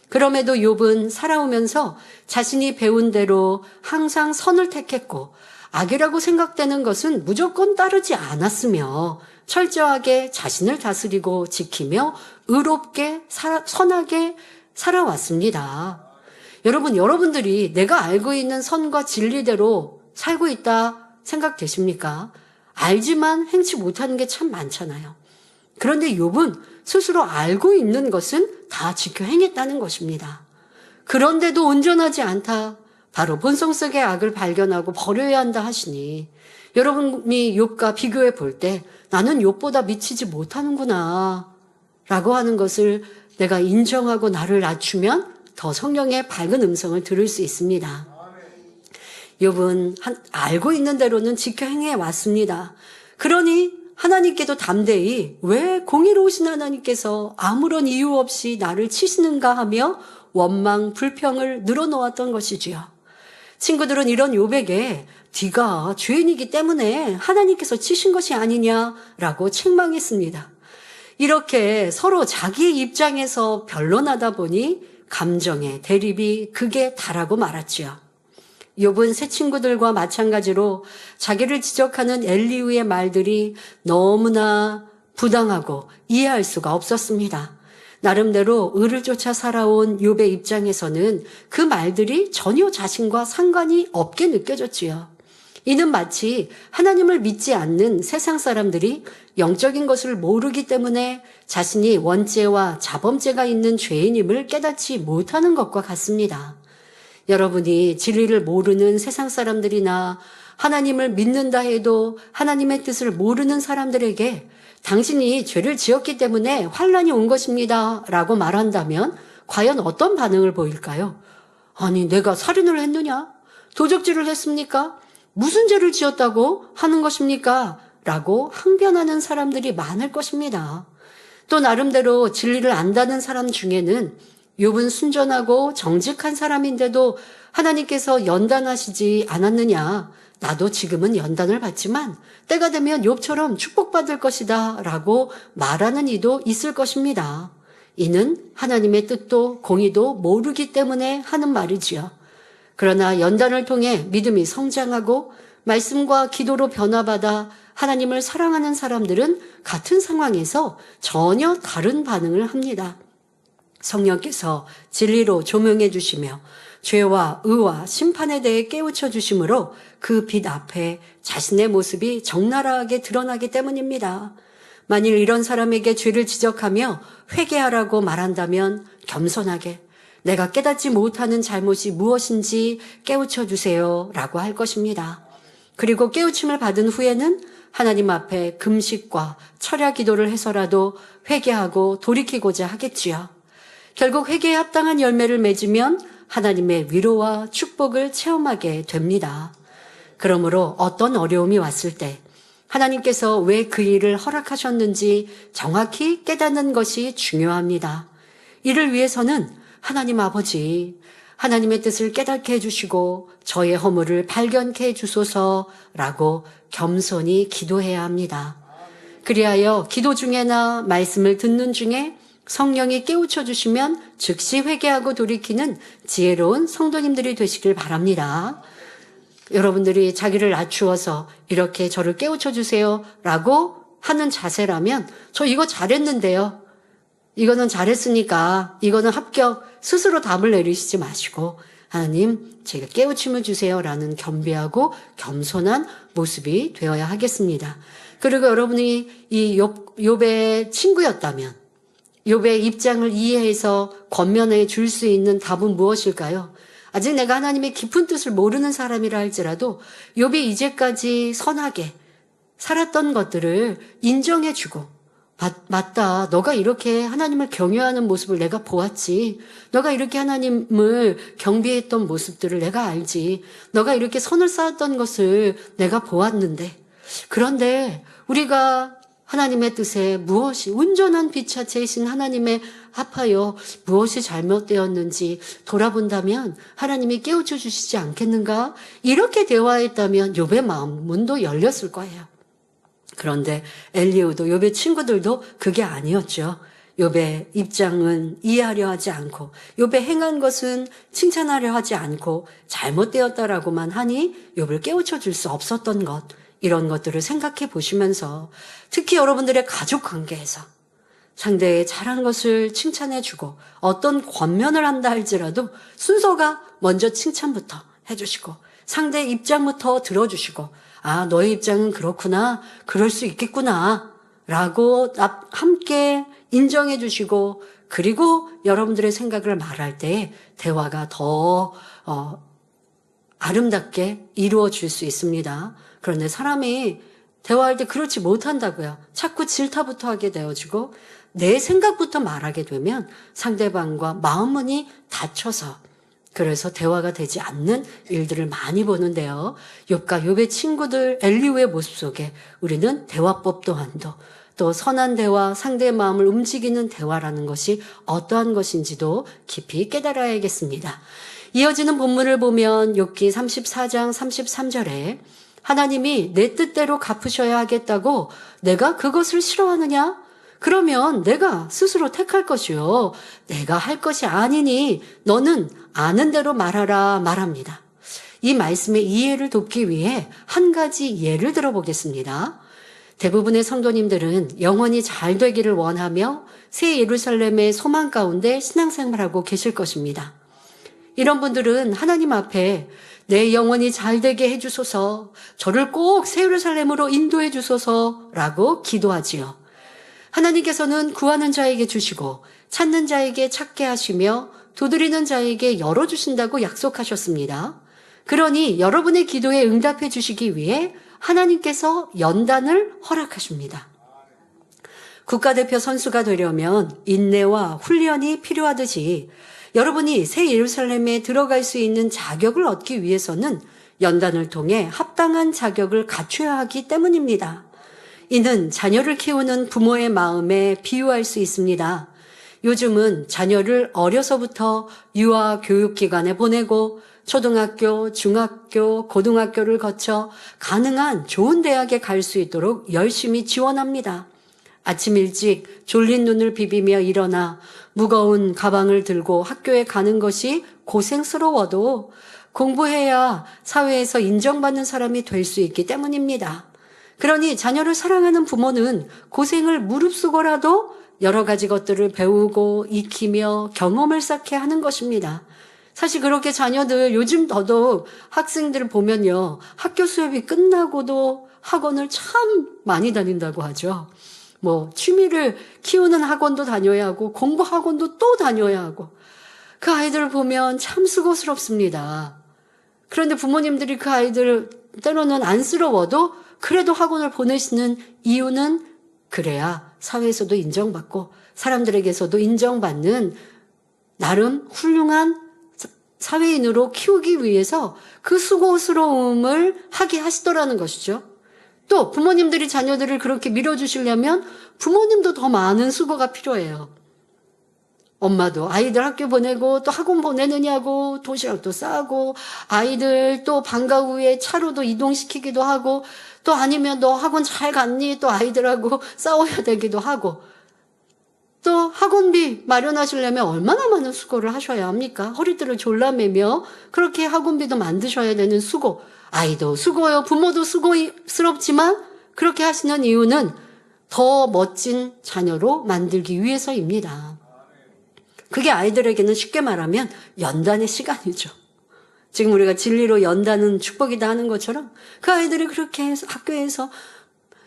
그럼에도 욥은 살아오면서 자신이 배운 대로 항상 선을 택했고 악이라고 생각되는 것은 무조건 따르지 않았으며 철저하게 자신을 다스리고 지키며 의롭게 선하게 살아왔습니다. 여러분들이 내가 알고 있는 선과 진리대로 살고 있다 생각되십니까? 알지만 행치 못하는 게 참 많잖아요. 그런데 욥은 스스로 알고 있는 것은 다 지켜 행했다는 것입니다. 그런데도 온전하지 않다. 바로 본성 속의 악을 발견하고 버려야 한다 하시니 여러분이 욥과 비교해 볼 때 나는 욥보다 미치지 못하는구나 라고 하는 것을 내가 인정하고 나를 낮추면 더 성령의 밝은 음성을 들을 수 있습니다. 욥은 알고 있는 대로는 지켜 행해 왔습니다. 그러니 하나님께도 담대히 왜 공의로우신 하나님께서 아무런 이유 없이 나를 치시는가 하며 원망, 불평을 늘어놓았던 것이지요. 친구들은 이런 욥에게 네가 죄인이기 때문에 하나님께서 치신 것이 아니냐라고 책망했습니다. 이렇게 서로 자기의 입장에서 변론하다 보니 감정의 대립이 극에 달하고 말았지요. 욥은 새 친구들과 마찬가지로 자기를 지적하는 엘리후의 말들이 너무나 부당하고 이해할 수가 없었습니다. 나름대로 의를 쫓아 살아온 욥의 입장에서는 그 말들이 전혀 자신과 상관이 없게 느껴졌지요. 이는 마치 하나님을 믿지 않는 세상 사람들이 영적인 것을 모르기 때문에 자신이 원죄와 자범죄가 있는 죄인임을 깨닫지 못하는 것과 같습니다. 여러분이 진리를 모르는 세상 사람들이나 하나님을 믿는다 해도 하나님의 뜻을 모르는 사람들에게 당신이 죄를 지었기 때문에 환난이 온 것입니다 라고 말한다면 과연 어떤 반응을 보일까요? 아니, 내가 살인을 했느냐? 도적질을 했습니까? 무슨 죄를 지었다고 하는 것입니까? 라고 항변하는 사람들이 많을 것입니다. 또 나름대로 진리를 안다는 사람 중에는 욥은 순전하고 정직한 사람인데도 하나님께서 연단하시지 않았느냐? 나도 지금은 연단을 받지만 때가 되면 욥처럼 축복받을 것이다 라고 말하는 이도 있을 것입니다. 이는 하나님의 뜻도 공의도 모르기 때문에 하는 말이지요. 그러나 연단을 통해 믿음이 성장하고 말씀과 기도로 변화받아 하나님을 사랑하는 사람들은 같은 상황에서 전혀 다른 반응을 합니다. 성령께서 진리로 조명해 주시며 죄와 의와 심판에 대해 깨우쳐 주심으로 그 빛 앞에 자신의 모습이 적나라하게 드러나기 때문입니다. 만일 이런 사람에게 죄를 지적하며 회개하라고 말한다면 겸손하게 내가 깨닫지 못하는 잘못이 무엇인지 깨우쳐 주세요 라고 할 것입니다. 그리고 깨우침을 받은 후에는 하나님 앞에 금식과 철야 기도를 해서라도 회개하고 돌이키고자 하겠지요. 결국 회개에 합당한 열매를 맺으면 하나님의 위로와 축복을 체험하게 됩니다. 그러므로 어떤 어려움이 왔을 때 하나님께서 왜 그 일을 허락하셨는지 정확히 깨닫는 것이 중요합니다. 이를 위해서는 하나님 아버지, 하나님의 뜻을 깨닫게 해주시고 저의 허물을 발견케 해주소서라고 겸손히 기도해야 합니다. 그리하여 기도 중에나 말씀을 듣는 중에 성령이 깨우쳐 주시면 즉시 회개하고 돌이키는 지혜로운 성도님들이 되시길 바랍니다. 여러분들이 자기를 낮추어서 이렇게 저를 깨우쳐 주세요 라고 하는 자세라면 저 이거 잘했는데요. 이거는 잘했으니까 이거는 합격 스스로 답을 내리시지 마시고 하나님 제가 깨우침을 주세요 라는 겸비하고 겸손한 모습이 되어야 하겠습니다. 그리고 여러분이 이 욥의 친구였다면 욥의 입장을 이해해서 권면해 줄 수 있는 답은 무엇일까요? 아직 내가 하나님의 깊은 뜻을 모르는 사람이라 할지라도 욥이 이제까지 선하게 살았던 것들을 인정해주고 맞다. 너가 이렇게 하나님을 경외하는 모습을 내가 보았지. 너가 이렇게 하나님을 경배했던 모습들을 내가 알지. 너가 이렇게 선을 쌓았던 것을 내가 보았는데 그런데 우리가 하나님의 뜻에 무엇이 온전한 빛자체이신 하나님의 합하여 무엇이 잘못되었는지 돌아본다면 하나님이 깨우쳐 주시지 않겠는가? 이렇게 대화했다면 욥의 마음 문도 열렸을 거예요. 그런데 엘리후도 욥의 친구들도 그게 아니었죠. 욥의 입장은 이해하려 하지 않고 욥의 행한 것은 칭찬하려 하지 않고 잘못되었다라고만 하니 욥을 깨우쳐 줄 수 없었던 것, 이런 것들을 생각해 보시면서 특히 여러분들의 가족 관계에서 상대의 잘한 것을 칭찬해 주고 어떤 권면을 한다 할지라도 순서가 먼저 칭찬부터 해주시고 상대의 입장부터 들어주시고 아, 너의 입장은 그렇구나. 그럴 수 있겠구나. 라고 함께 인정해 주시고 그리고 여러분들의 생각을 말할 때 대화가 더 아름답게 이루어질 수 있습니다. 그런데 사람이 대화할 때 그렇지 못한다고요. 자꾸 질타부터 하게 되어지고 내 생각부터 말하게 되면 상대방과 마음문이 닫혀서 그래서 대화가 되지 않는 일들을 많이 보는데요. 욥과 욥의 친구들 엘리후의 모습 속에 우리는 대화법 또한도 또 선한 대화, 상대의 마음을 움직이는 대화라는 것이 어떠한 것인지도 깊이 깨달아야겠습니다. 이어지는 본문을 보면 욥기 34장 33절에 하나님이 내 뜻대로 갚으셔야 하겠다고 내가 그것을 싫어하느냐? 그러면 내가 스스로 택할 것이요. 내가 할 것이 아니니 너는 아는 대로 말하라 말합니다. 이 말씀의 이해를 돕기 위해 한 가지 예를 들어보겠습니다. 대부분의 성도님들은 영혼이 잘 되기를 원하며 새 예루살렘의 소망 가운데 신앙생활하고 계실 것입니다. 이런 분들은 하나님 앞에 내 영혼이 잘 되게 해주소서, 저를 꼭 새 예루살렘으로 인도해 주소서라고 기도하지요. 하나님께서는 구하는 자에게 주시고 찾는 자에게 찾게 하시며 두드리는 자에게 열어주신다고 약속하셨습니다. 그러니 여러분의 기도에 응답해 주시기 위해 하나님께서 연단을 허락하십니다. 국가대표 선수가 되려면 인내와 훈련이 필요하듯이 여러분이 새 예루살렘에 들어갈 수 있는 자격을 얻기 위해서는 연단을 통해 합당한 자격을 갖춰야 하기 때문입니다. 이는 자녀를 키우는 부모의 마음에 비유할 수 있습니다. 요즘은 자녀를 어려서부터 유아 교육기관에 보내고 초등학교, 중학교, 고등학교를 거쳐 가능한 좋은 대학에 갈 수 있도록 열심히 지원합니다. 아침 일찍 졸린 눈을 비비며 일어나 무거운 가방을 들고 학교에 가는 것이 고생스러워도 공부해야 사회에서 인정받는 사람이 될 수 있기 때문입니다. 그러니 자녀를 사랑하는 부모는 고생을 무릅쓰고라도 여러 가지 것들을 배우고 익히며 경험을 쌓게 하는 것입니다. 사실 그렇게 자녀들 요즘 더더욱 학생들을 보면요. 학교 수업이 끝나고도 학원을 참 많이 다닌다고 하죠. 취미를 키우는 학원도 다녀야 하고 공부 학원도 또 다녀야 하고 그 아이들을 보면 참 수고스럽습니다. 그런데 부모님들이 그 아이들 때로는 안쓰러워도 그래도 학원을 보내시는 이유는 그래야 사회에서도 인정받고 사람들에게서도 인정받는 나름 훌륭한 사회인으로 키우기 위해서 그 수고스러움을 하게 하시더라는 것이죠. 또 부모님들이 자녀들을 그렇게 밀어주시려면 부모님도 더 많은 수고가 필요해요. 엄마도 아이들 학교 보내고 또 학원 보내느냐고 도시락도 싸고 아이들 또 방과 후에 차로도 이동시키기도 하고 또 아니면 너 학원 잘 갔니? 또 아이들하고 싸워야 되기도 하고 또 학원비 마련하시려면 얼마나 많은 수고를 하셔야 합니까? 허리띠를 졸라매며 그렇게 학원비도 만드셔야 되는 수고. 아이도 수고요. 부모도 수고스럽지만 그렇게 하시는 이유는 더 멋진 자녀로 만들기 위해서입니다. 그게 아이들에게는 쉽게 말하면 연단의 시간이죠. 지금 우리가 진리로 연단은 축복이다 하는 것처럼 그 아이들이 그렇게 해서 학교에서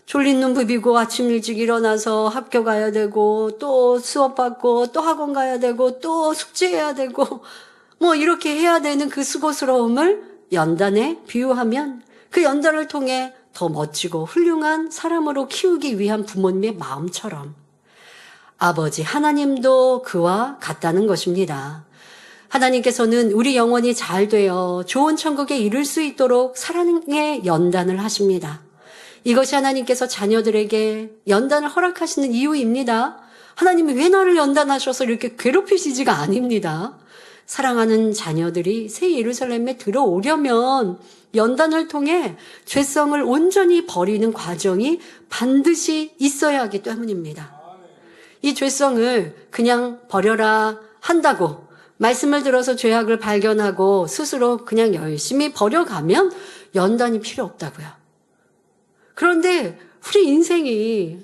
졸린 눈 부비고 아침 일찍 일어나서 학교 가야 되고 또 수업 받고 또 학원 가야 되고 또 숙제해야 되고 이렇게 해야 되는 그 수고스러움을 연단에 비유하면 그 연단을 통해 더 멋지고 훌륭한 사람으로 키우기 위한 부모님의 마음처럼 아버지 하나님도 그와 같다는 것입니다. 하나님께서는 우리 영혼이 잘 되어 좋은 천국에 이를 수 있도록 사랑의 연단을 하십니다. 이것이 하나님께서 자녀들에게 연단을 허락하시는 이유입니다. 하나님이 왜 나를 연단하셔서 이렇게 괴롭히시지가 아닙니다. 사랑하는 자녀들이 새 예루살렘에 들어오려면 연단을 통해 죄성을 온전히 버리는 과정이 반드시 있어야 하기 때문입니다. 이 죄성을 그냥 버려라 한다고 말씀을 들어서 죄악을 발견하고 스스로 그냥 열심히 버려가면 연단이 필요 없다고요. 그런데 우리 인생이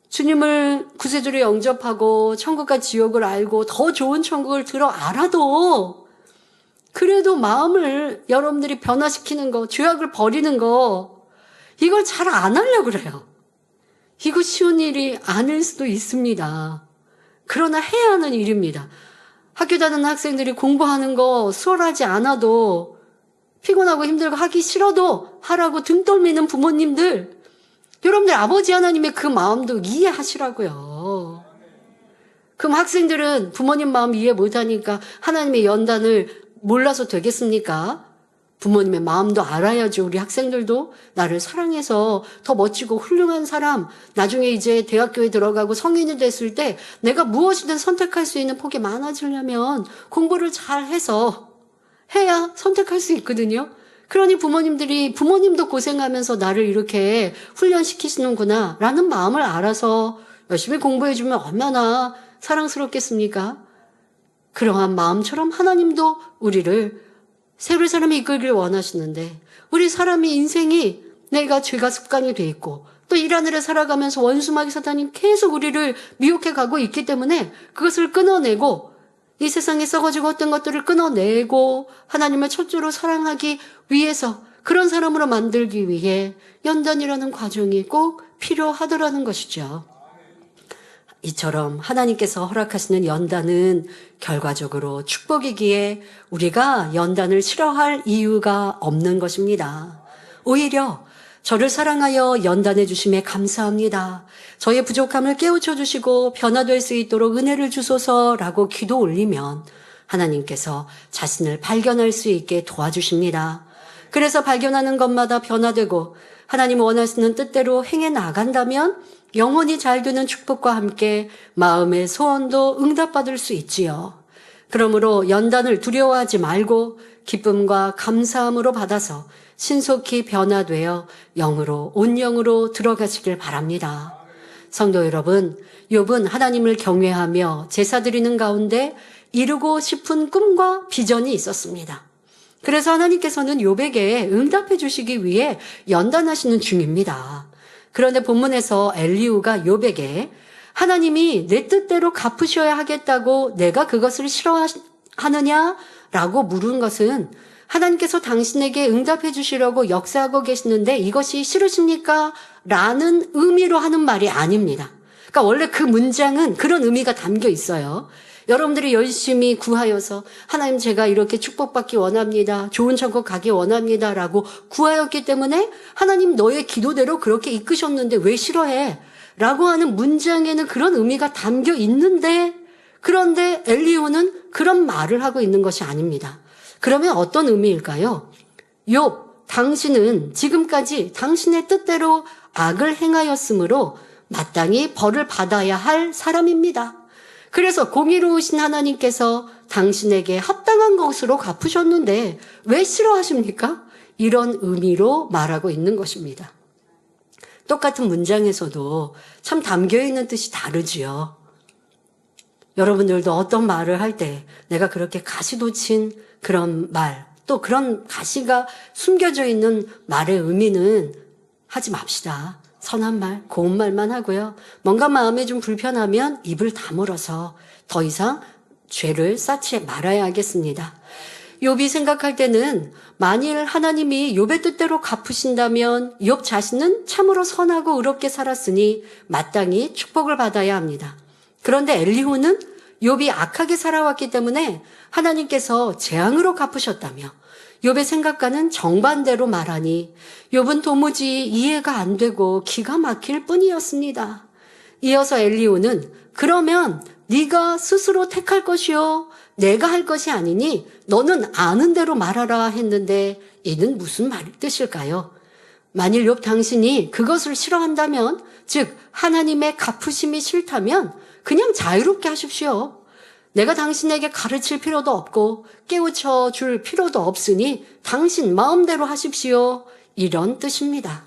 주님을 구세주로 영접하고 천국과 지옥을 알고 더 좋은 천국을 들어 알아도 그래도 마음을 여러분들이 변화시키는 거, 죄악을 버리는 거 이걸 잘 안 하려고 그래요. 이거 쉬운 일이 아닐 수도 있습니다. 그러나 해야 하는 일입니다. 학교 다니는 학생들이 공부하는 거 수월하지 않아도 피곤하고 힘들고 하기 싫어도 하라고 등 떨미는 부모님들, 여러분들 아버지 하나님의 그 마음도 이해하시라고요. 그럼 학생들은 부모님 마음 이해 못하니까 하나님의 연단을 몰라서 되겠습니까? 부모님의 마음도 알아야죠. 우리 학생들도 나를 사랑해서 더 멋지고 훌륭한 사람, 나중에 이제 대학교에 들어가고 성인이 됐을 때 내가 무엇이든 선택할 수 있는 폭이 많아지려면 공부를 잘 해서 해야 선택할 수 있거든요. 그러니 부모님도 고생하면서 나를 이렇게 훈련시키시는구나 라는 마음을 알아서 열심히 공부해주면 얼마나 사랑스럽겠습니까? 그러한 마음처럼 하나님도 우리를 새로운 사람이 이끌길 원하시는데 우리 사람이 인생이 내가 죄가 습관이 돼 있고 또 이 하늘에 살아가면서 원수마귀 사탄이 계속 우리를 미혹해 가고 있기 때문에 그것을 끊어내고 이 세상에 썩어지고 헛된 것들을 끊어내고 하나님을 첫째로 사랑하기 위해서 그런 사람으로 만들기 위해 연단이라는 과정이 꼭 필요하더라는 것이죠. 이처럼 하나님께서 허락하시는 연단은 결과적으로 축복이기에 우리가 연단을 싫어할 이유가 없는 것입니다. 오히려 저를 사랑하여 연단해 주심에 감사합니다. 저의 부족함을 깨우쳐 주시고 변화될 수 있도록 은혜를 주소서라고 기도 올리면 하나님께서 자신을 발견할 수 있게 도와주십니다. 그래서 발견하는 것마다 변화되고 하나님 원하시는 뜻대로 행해 나간다면 영혼이 잘 되는 축복과 함께 마음의 소원도 응답받을 수 있지요. 그러므로 연단을 두려워하지 말고 기쁨과 감사함으로 받아서 신속히 변화되어 영으로 온 영으로 들어가시길 바랍니다. 성도 여러분, 욥은 하나님을 경외하며 제사 드리는 가운데 이루고 싶은 꿈과 비전이 있었습니다. 그래서 하나님께서는 욥에게 응답해 주시기 위해 연단하시는 중입니다. 그런데 본문에서 엘리후가 욥에게 하나님이 내 뜻대로 갚으셔야 하겠다고 내가 그것을 싫어하느냐라고 물은 것은 하나님께서 당신에게 응답해 주시려고 역사하고 계시는데 이것이 싫으십니까? 라는 의미로 하는 말이 아닙니다. 그러니까 원래 그 문장은 그런 의미가 담겨 있어요. 여러분들이 열심히 구하여서 하나님 제가 이렇게 축복받기 원합니다. 좋은 천국 가기 원합니다. 라고 구하였기 때문에 하나님 너의 기도대로 그렇게 이끄셨는데 왜 싫어해? 라고 하는 문장에는 그런 의미가 담겨 있는데 그런데 엘리후는 그런 말을 하고 있는 것이 아닙니다. 그러면 어떤 의미일까요? 욥, 당신은 지금까지 당신의 뜻대로 악을 행하였으므로 마땅히 벌을 받아야 할 사람입니다. 그래서 공의로우신 하나님께서 당신에게 합당한 것으로 갚으셨는데 왜 싫어하십니까? 이런 의미로 말하고 있는 것입니다. 똑같은 문장에서도 참 담겨있는 뜻이 다르지요. 여러분들도 어떤 말을 할 때 내가 그렇게 가시돋친 그런 말, 또 그런 가시가 숨겨져 있는 말의 의미는 하지 맙시다. 선한 말, 고운 말만 하고요. 뭔가 마음에 좀 불편하면 입을 다물어서 더 이상 죄를 쌓지 말아야 하겠습니다. 욥이 생각할 때는 만일 하나님이 욥의 뜻대로 갚으신다면 욥 자신은 참으로 선하고 의롭게 살았으니 마땅히 축복을 받아야 합니다. 그런데 엘리후는 욥이 악하게 살아왔기 때문에 하나님께서 재앙으로 갚으셨다며 욥의 생각과는 정반대로 말하니 욥은 도무지 이해가 안 되고 기가 막힐 뿐이었습니다. 이어서 엘리후는 그러면 네가 스스로 택할 것이요 내가 할 것이 아니니 너는 아는 대로 말하라 했는데 이는 무슨 뜻일까요? 만일 욥 당신이 그것을 싫어한다면 즉 하나님의 갚으심이 싫다면 그냥 자유롭게 하십시오. 내가 당신에게 가르칠 필요도 없고 깨우쳐 줄 필요도 없으니 당신 마음대로 하십시오. 이런 뜻입니다.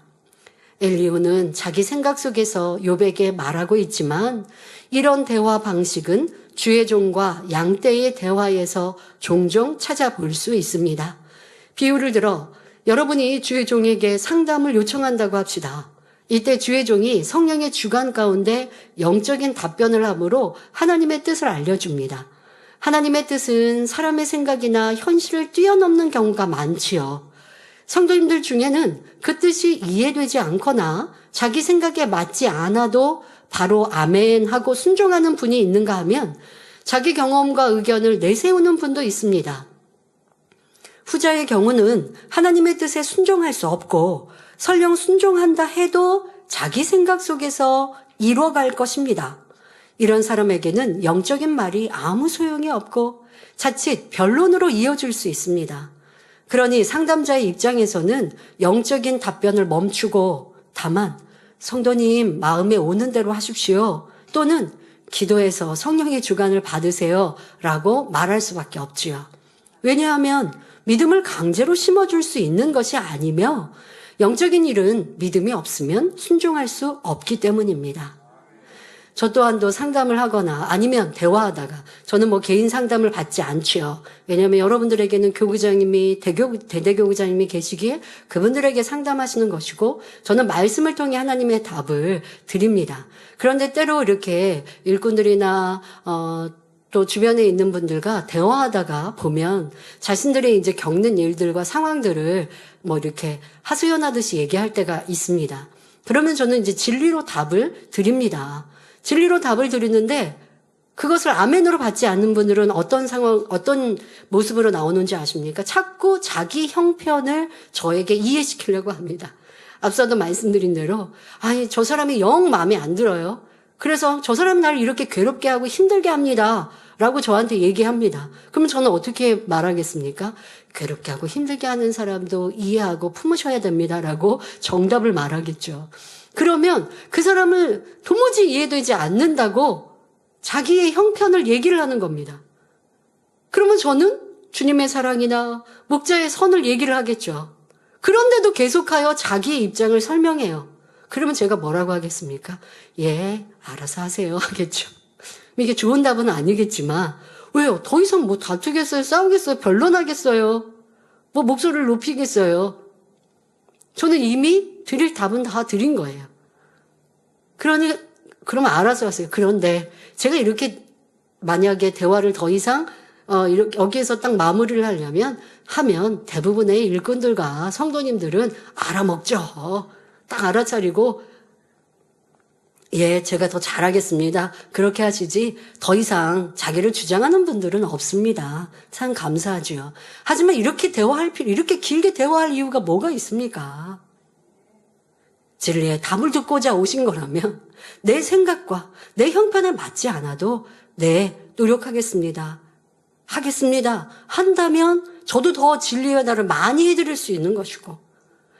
엘리후는 자기 생각 속에서 욥에게 말하고 있지만 이런 대화 방식은 주의 종과 양떼의 대화에서 종종 찾아볼 수 있습니다. 비유를 들어 여러분이 주의 종에게 상담을 요청한다고 합시다. 이때 주의 종이 성령의 주관 가운데 영적인 답변을 하므로 하나님의 뜻을 알려줍니다. 하나님의 뜻은 사람의 생각이나 현실을 뛰어넘는 경우가 많지요. 성도님들 중에는 그 뜻이 이해되지 않거나 자기 생각에 맞지 않아도 바로 아멘 하고 순종하는 분이 있는가 하면 자기 경험과 의견을 내세우는 분도 있습니다. 후자의 경우는 하나님의 뜻에 순종할 수 없고 설령 순종한다 해도 자기 생각 속에서 이뤄갈 것입니다. 이런 사람에게는 영적인 말이 아무 소용이 없고 자칫 변론으로 이어질 수 있습니다. 그러니 상담자의 입장에서는 영적인 답변을 멈추고 다만 성도님 마음에 오는 대로 하십시오. 또는 기도해서 성령의 주관을 받으세요 라고 말할 수밖에 없지요. 왜냐하면 믿음을 강제로 심어줄 수 있는 것이 아니며 영적인 일은 믿음이 없으면 순종할 수 없기 때문입니다. 저 또한도 상담을 하거나 아니면 대화하다가, 저는 뭐 개인 상담을 받지 않지요. 왜냐하면 여러분들에게는 교구장님이, 대대교구장님이 계시기에 그분들에게 상담하시는 것이고, 저는 말씀을 통해 하나님의 답을 드립니다. 그런데 때로 이렇게 일꾼들이나 또 주변에 있는 분들과 대화하다가 보면 자신들이 이제 겪는 일들과 상황들을 뭐 이렇게 하소연하듯이 얘기할 때가 있습니다. 그러면 저는 이제 진리로 답을 드립니다. 진리로 답을 드리는데 그것을 아멘으로 받지 않는 분들은 어떤 상황, 어떤 모습으로 나오는지 아십니까? 자꾸 자기 형편을 저에게 이해시키려고 합니다. 앞서도 말씀드린 대로, 아니, 저 사람이 영 마음에 안 들어요. 그래서 저 사람이 나를 이렇게 괴롭게 하고 힘들게 합니다. 라고 저한테 얘기합니다. 그러면 저는 어떻게 말하겠습니까? 괴롭게 하고 힘들게 하는 사람도 이해하고 품으셔야 됩니다. 라고 정답을 말하겠죠. 그러면 그 사람을 도무지 이해되지 않는다고 자기의 형편을 얘기를 하는 겁니다. 그러면 저는 주님의 사랑이나 목자의 선을 얘기를 하겠죠. 그런데도 계속하여 자기의 입장을 설명해요. 그러면 제가 뭐라고 하겠습니까? 예, 알아서 하세요 하겠죠. 이게 좋은 답은 아니겠지만, 왜요? 더 이상 뭐 다투겠어요? 싸우겠어요? 변론하겠어요? 뭐 목소리를 높이겠어요? 저는 이미 드릴 답은 다 드린 거예요. 그러면 알아서 하세요. 그런데 제가 이렇게 만약에 대화를 더 이상 여기에서 딱 마무리를 하면 대부분의 일꾼들과 성도님들은 알아먹죠. 딱 알아차리고, 예, 제가 더 잘하겠습니다. 그렇게 하시지 더 이상 자기를 주장하는 분들은 없습니다. 참 감사하죠. 하지만 이렇게 길게 대화할 이유가 뭐가 있습니까? 진리의 답을 듣고자 오신 거라면 내 생각과 내 형편에 맞지 않아도 네, 노력하겠습니다. 한다면 저도 더 진리의 달을 많이 해드릴 수 있는 것이고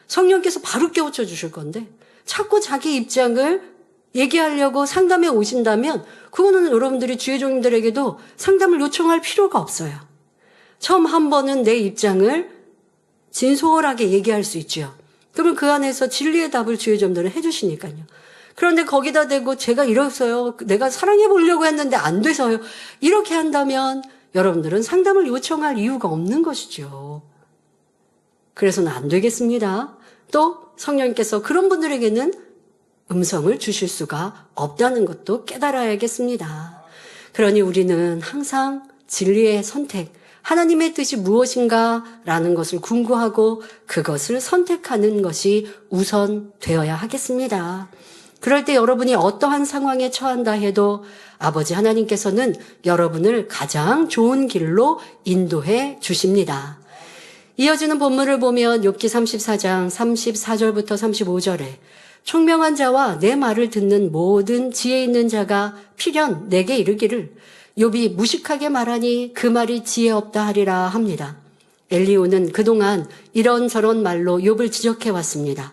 성령께서 바로 깨우쳐 주실 건데 자꾸 자기 입장을 얘기하려고 상담에 오신다면 그거는 여러분들이 주의종님들에게도 상담을 요청할 필요가 없어요. 처음 한 번은 내 입장을 진솔하게 얘기할 수 있죠. 그러면 그 안에서 진리의 답을 주의종들은 해주시니까요. 그런데 거기다 대고 제가 이랬어요. 내가 사랑해 보려고 했는데 안 돼서요. 이렇게 한다면 여러분들은 상담을 요청할 이유가 없는 것이죠. 그래서는 안 되겠습니다. 또 성령님께서 그런 분들에게는 음성을 주실 수가 없다는 것도 깨달아야겠습니다. 그러니 우리는 항상 진리의 선택, 하나님의 뜻이 무엇인가 라는 것을 궁구하고 그것을 선택하는 것이 우선 되어야 하겠습니다. 그럴 때 여러분이 어떠한 상황에 처한다 해도 아버지 하나님께서는 여러분을 가장 좋은 길로 인도해 주십니다. 이어지는 본문을 보면 욥기 34장 34절부터 35절에 총명한 자와 내 말을 듣는 모든 지혜 있는 자가 필연 내게 이르기를 욥이 무식하게 말하니 그 말이 지혜 없다 하리라 합니다. 엘리후는 그동안 이런저런 말로 욥을 지적해 왔습니다.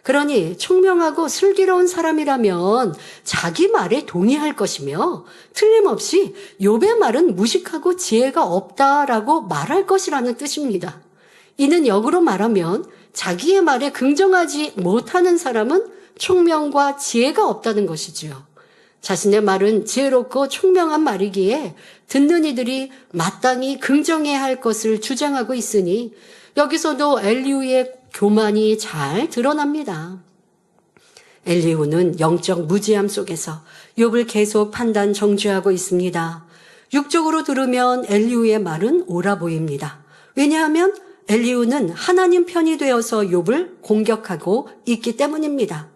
그러니 총명하고 슬기로운 사람이라면 자기 말에 동의할 것이며 틀림없이 욥의 말은 무식하고 지혜가 없다라고 말할 것이라는 뜻입니다. 이는 역으로 말하면 자기의 말에 긍정하지 못하는 사람은 총명과 지혜가 없다는 것이지요. 자신의 말은 지혜롭고 총명한 말이기에 듣는 이들이 마땅히 긍정해야 할 것을 주장하고 있으니 여기서도 엘리후의 교만이 잘 드러납니다. 엘리후는 영적 무지함 속에서 욥을 계속 판단 정죄하고 있습니다. 육적으로 들으면 엘리후의 말은 옳아 보입니다. 왜냐하면 엘리후는 하나님 편이 되어서 욥을 공격하고 있기 때문입니다.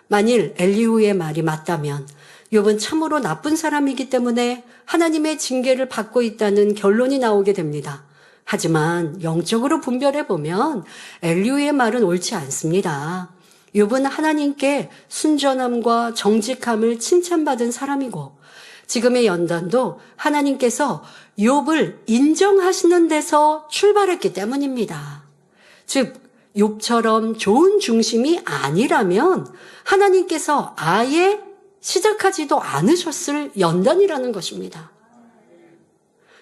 만일 엘리후의 말이 맞다면 욥은 참으로 나쁜 사람이기 때문에 하나님의 징계를 받고 있다는 결론이 나오게 됩니다. 하지만 영적으로 분별해 보면 엘리후의 말은 옳지 않습니다. 욥은 하나님께 순전함과 정직함을 칭찬받은 사람이고 지금의 연단도 하나님께서 욥을 인정하시는 데서 출발했기 때문입니다. 즉 욥처럼 좋은 중심이 아니라면 하나님께서 아예 시작하지도 않으셨을 연단이라는 것입니다.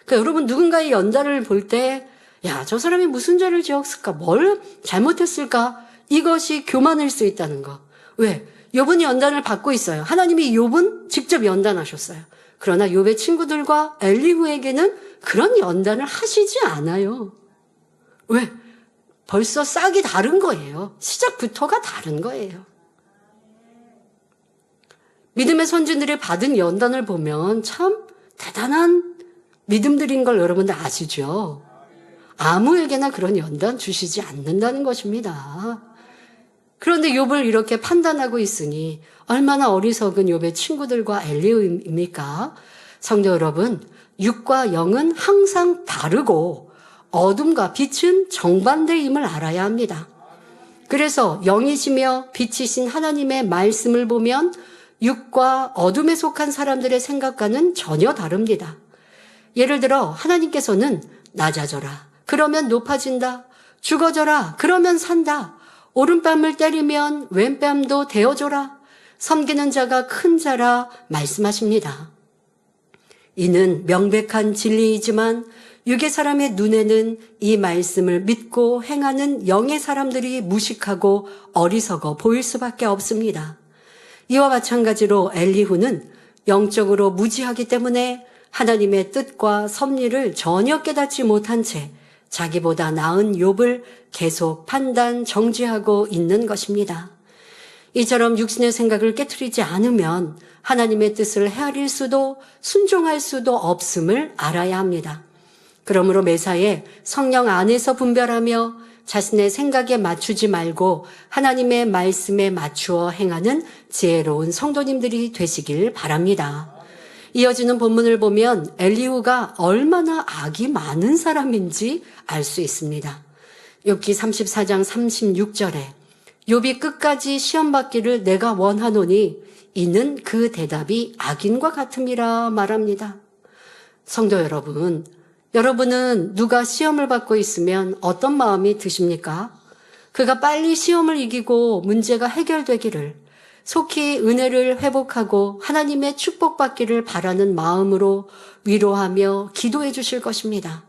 그러니까 여러분 누군가의 연단을 볼 때 야, 저 사람이 무슨 죄를 지었을까? 뭘 잘못했을까? 이것이 교만일 수 있다는 거. 왜? 욥은 연단을 받고 있어요. 하나님이 욥은 직접 연단하셨어요. 그러나 욥의 친구들과 엘리후에게는 그런 연단을 하시지 않아요. 왜? 벌써 싹이 다른 거예요. 시작부터가 다른 거예요. 믿음의 선진들이 받은 연단을 보면 참 대단한 믿음들인 걸 여러분들 아시죠? 아무에게나 그런 연단 주시지 않는다는 것입니다. 그런데 욥을 이렇게 판단하고 있으니 얼마나 어리석은 욥의 친구들과 엘리후입니까? 성도 여러분, 육과 영은 항상 다르고 어둠과 빛은 정반대임을 알아야 합니다. 그래서 영이시며 빛이신 하나님의 말씀을 보면 육과 어둠에 속한 사람들의 생각과는 전혀 다릅니다. 예를 들어 하나님께서는 낮아져라, 그러면 높아진다. 죽어져라, 그러면 산다. 오른뺨을 때리면 왼뺨도 대어줘라. 섬기는 자가 큰 자라 말씀하십니다. 이는 명백한 진리이지만 육의 사람의 눈에는 이 말씀을 믿고 행하는 영의 사람들이 무식하고 어리석어 보일 수밖에 없습니다. 이와 마찬가지로 엘리후는 영적으로 무지하기 때문에 하나님의 뜻과 섭리를 전혀 깨닫지 못한 채 자기보다 나은 욥을 계속 판단, 정죄하고 있는 것입니다. 이처럼 육신의 생각을 깨트리지 않으면 하나님의 뜻을 헤아릴 수도 순종할 수도 없음을 알아야 합니다. 그러므로 매사에 성령 안에서 분별하며 자신의 생각에 맞추지 말고 하나님의 말씀에 맞추어 행하는 지혜로운 성도님들이 되시길 바랍니다. 이어지는 본문을 보면 엘리후가 얼마나 악이 많은 사람인지 알 수 있습니다. 욥기 34장 36절에 욥이 끝까지 시험받기를 내가 원하노니 이는 그 대답이 악인과 같음이라 말합니다. 성도 여러분, 여러분은 누가 시험을 받고 있으면 어떤 마음이 드십니까? 그가 빨리 시험을 이기고 문제가 해결되기를, 속히 은혜를 회복하고 하나님의 축복받기를 바라는 마음으로 위로하며 기도해 주실 것입니다.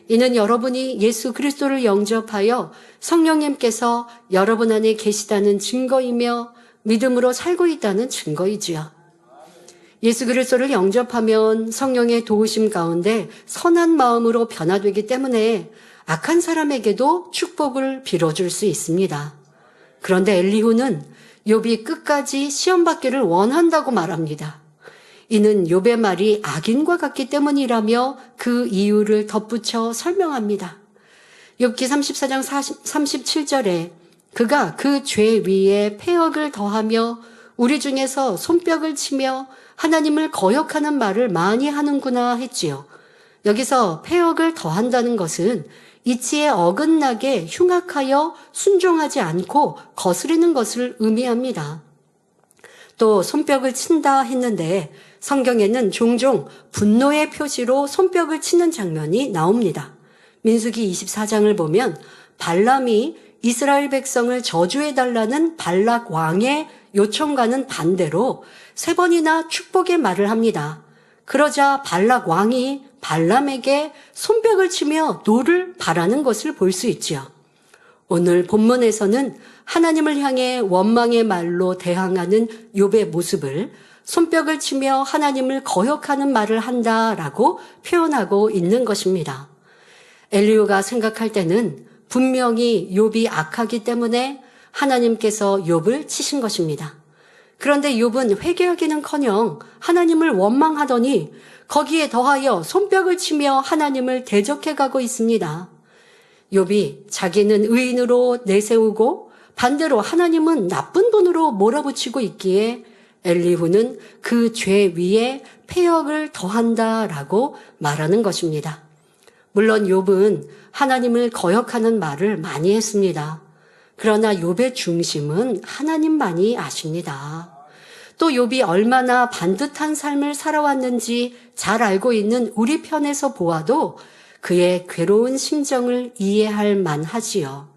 이는 여러분이 예수 그리스도를 영접하여 성령님께서 여러분 안에 계시다는 증거이며 믿음으로 살고 있다는 증거이지요. 예수 그리스도를 영접하면 성령의 도우심 가운데 선한 마음으로 변화되기 때문에 악한 사람에게도 축복을 빌어줄 수 있습니다. 그런데 엘리후는 욥이 끝까지 시험받기를 원한다고 말합니다. 이는 욥의 말이 악인과 같기 때문이라며 그 이유를 덧붙여 설명합니다. 욥기 34장 37절에 그가 그 죄 위에 폐역을 더하며 우리 중에서 손뼉을 치며 하나님을 거역하는 말을 많이 하는구나 했지요. 여기서 폐역을 더한다는 것은 이치에 어긋나게 흉악하여 순종하지 않고 거스르는 것을 의미합니다. 또 손뼉을 친다 했는데 성경에는 종종 분노의 표시로 손뼉을 치는 장면이 나옵니다. 민수기 24장을 보면 발람이 이스라엘 백성을 저주해달라는 발락 왕의 요청과는 반대로 3번이나 축복의 말을 합니다. 그러자 발락 왕이 발람에게 손뼉을 치며 노를 바라는 것을 볼 수 있지요. 오늘 본문에서는 하나님을 향해 원망의 말로 대항하는 욥의 모습을 손뼉을 치며 하나님을 거역하는 말을 한다라고 표현하고 있는 것입니다. 엘리후가 생각할 때는 분명히 욥이 악하기 때문에 하나님께서 욥을 치신 것입니다. 그런데 욥은 회개하기는커녕 하나님을 원망하더니 거기에 더하여 손뼉을 치며 하나님을 대적해가고 있습니다. 욥이 자기는 의인으로 내세우고 반대로 하나님은 나쁜 분으로 몰아붙이고 있기에 엘리후는 그 죄 위에 폐역을 더한다라고 말하는 것입니다. 물론 욥은 하나님을 거역하는 말을 많이 했습니다. 그러나 욥의 중심은 하나님만이 아십니다. 또 욥이 얼마나 반듯한 삶을 살아왔는지 잘 알고 있는 우리 편에서 보아도 그의 괴로운 심정을 이해할 만하지요.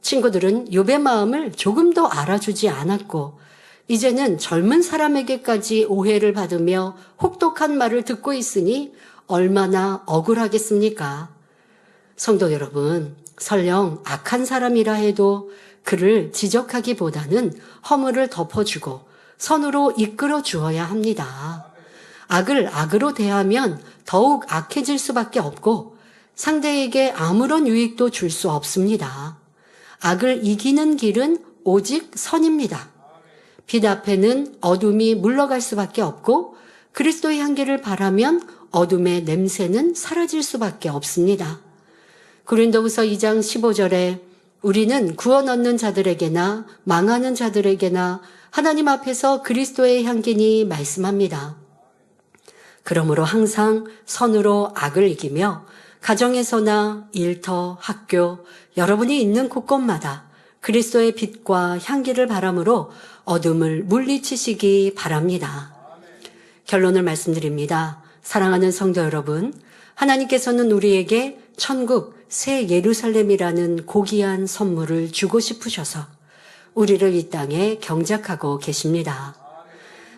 친구들은 욥의 마음을 조금 더 알아주지 않았고 이제는 젊은 사람에게까지 오해를 받으며 혹독한 말을 듣고 있으니 얼마나 억울하겠습니까? 성도 여러분, 설령 악한 사람이라 해도 그를 지적하기보다는 허물을 덮어주고 선으로 이끌어 주어야 합니다. 악을 악으로 대하면 더욱 악해질 수밖에 없고 상대에게 아무런 유익도 줄 수 없습니다. 악을 이기는 길은 오직 선입니다. 빛 앞에는 어둠이 물러갈 수밖에 없고 그리스도의 향기를 바라면 어둠의 냄새는 사라질 수밖에 없습니다. 고린도후서 2장 15절에 우리는 구원 얻는 자들에게나 망하는 자들에게나 하나님 앞에서 그리스도의 향기니 말씀합니다. 그러므로 항상 선으로 악을 이기며 가정에서나 일터, 학교, 여러분이 있는 곳곳마다 그리스도의 빛과 향기를 바람으로 어둠을 물리치시기 바랍니다. 결론을 말씀드립니다. 사랑하는 성도 여러분, 하나님께서는 우리에게 천국 새 예루살렘이라는 고귀한 선물을 주고 싶으셔서 우리를 이 땅에 경작하고 계십니다.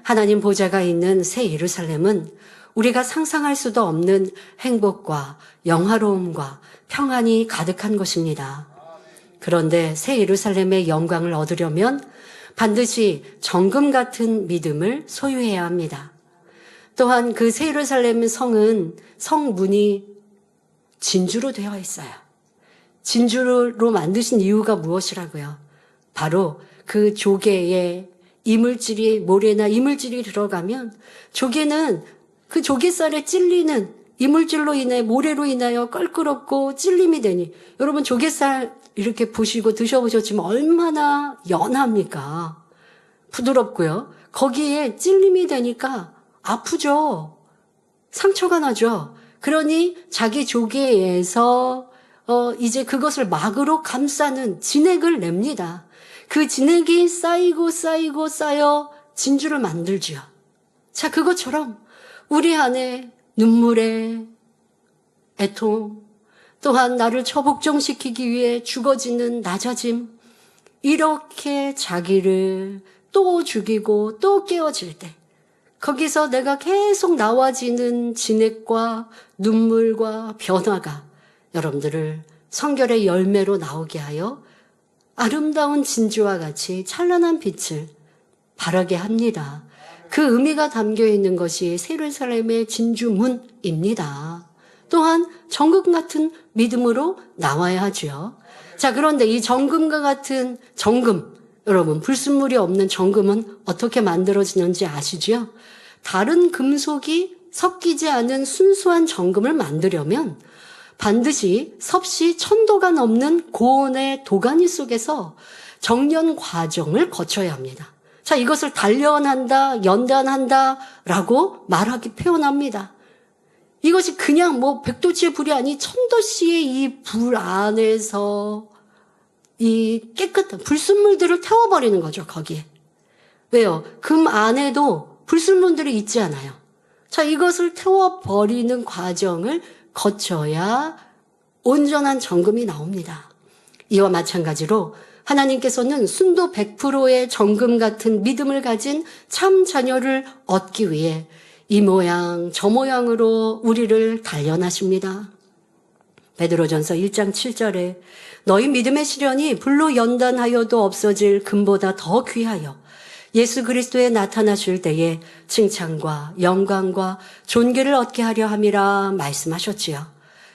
하나님 보좌가 있는 새 예루살렘은 우리가 상상할 수도 없는 행복과 영화로움과 평안이 가득한 것입니다. 그런데 새 예루살렘의 영광을 얻으려면 반드시 정금 같은 믿음을 소유해야 합니다. 또한 그 새 예루살렘 성은 성문이 진주로 되어 있어요. 진주로 만드신 이유가 무엇이라고요? 바로 그 조개에 이물질이, 모래나 이물질이 들어가면 조개는 그 조개살에 찔리는 이물질로 인해 모래로 인하여 껄끄럽고 찔림이 되니 여러분 조개살 이렇게 보시고 드셔보셨지만 얼마나 연합니까? 부드럽고요. 거기에 찔림이 되니까 아프죠. 상처가 나죠. 그러니 자기 조개에서 이제 그것을 막으로 감싸는 진액을 냅니다. 그 진액이 쌓이고 쌓여 진주를 만들지요. 자, 그것처럼 우리 안에 눈물의 애통, 또한 나를 처복종시키기 위해 죽어지는 낮아짐, 이렇게 자기를 또 죽이고 또 깨어질 때 거기서 내가 계속 나와지는 진액과 눈물과 변화가 여러분들을 성결의 열매로 나오게 하여 아름다운 진주와 같이 찬란한 빛을 발하게 합니다. 그 의미가 담겨 있는 것이 예루살렘의 진주문입니다. 또한 정금 같은 믿음으로 나와야 하죠. 자, 그런데 이 정금과 같은 정금, 여러분 불순물이 없는 정금은 어떻게 만들어지는지 아시죠? 다른 금속이 섞이지 않은 순수한 정금을 만들려면 반드시 섭씨 1000도가 넘는 고온의 도가니 속에서 정련 과정을 거쳐야 합니다. 자, 이것을 단련한다, 연단한다 라고 표현합니다. 이것이 그냥 100도씨의 불이 아니 1000도씨의 이 불 안에서 이 깨끗한 불순물들을 태워버리는 거죠, 거기에. 왜요? 금 안에도 불순물들이 있지 않아요. 자, 이것을 태워버리는 과정을 거쳐야 온전한 정금이 나옵니다. 이와 마찬가지로 하나님께서는 순도 100%의 정금 같은 믿음을 가진 참 자녀를 얻기 위해 이 모양 저 모양으로 우리를 단련하십니다. 베드로전서 1장 7절에 너희 믿음의 시련이 불로 연단하여도 없어질 금보다 더 귀하여 예수 그리스도에 나타나실 때에 칭찬과 영광과 존귀를 얻게 하려 함이라 말씀하셨지요.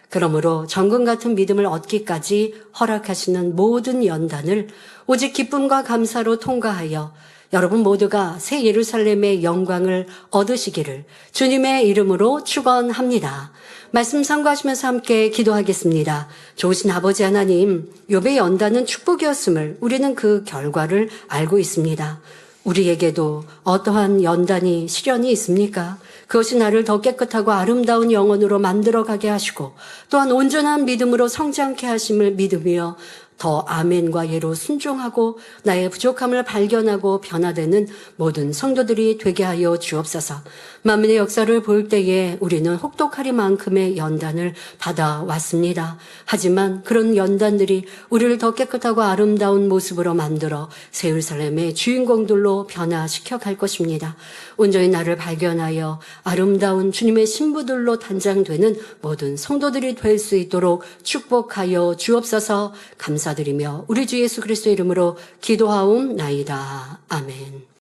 그러므로 정금 같은 믿음을 얻기까지 허락하시는 모든 연단을 오직 기쁨과 감사로 통과하여 여러분 모두가 새 예루살렘의 영광을 얻으시기를 주님의 이름으로 축원합니다. 말씀 참고하시면서 함께 기도하겠습니다. 좋으신 아버지 하나님, 욥의 연단은 축복이었음을 우리는 그 결과를 알고 있습니다. 우리에게도 어떠한 연단이 시련이 있습니까? 그것이 나를 더 깨끗하고 아름다운 영혼으로 만들어가게 하시고 또한 온전한 믿음으로 성장케 하심을 믿으며 더 아멘과 예로 순종하고 나의 부족함을 발견하고 변화되는 모든 성도들이 되게 하여 주옵소서. 만민의 역사를 볼 때에 우리는 혹독하리만큼의 연단을 받아왔습니다. 하지만 그런 연단들이 우리를 더 깨끗하고 아름다운 모습으로 만들어 새 예루살렘의 주인공들로 변화시켜 갈 것입니다. 온전히 나를 발견하여 아름다운 주님의 신부들로 단장되는 모든 성도들이 될 수 있도록 축복하여 주옵소서. 감사 감사드리며 우리 주 예수 그리스도의 이름으로 기도하옵나이다. 아멘.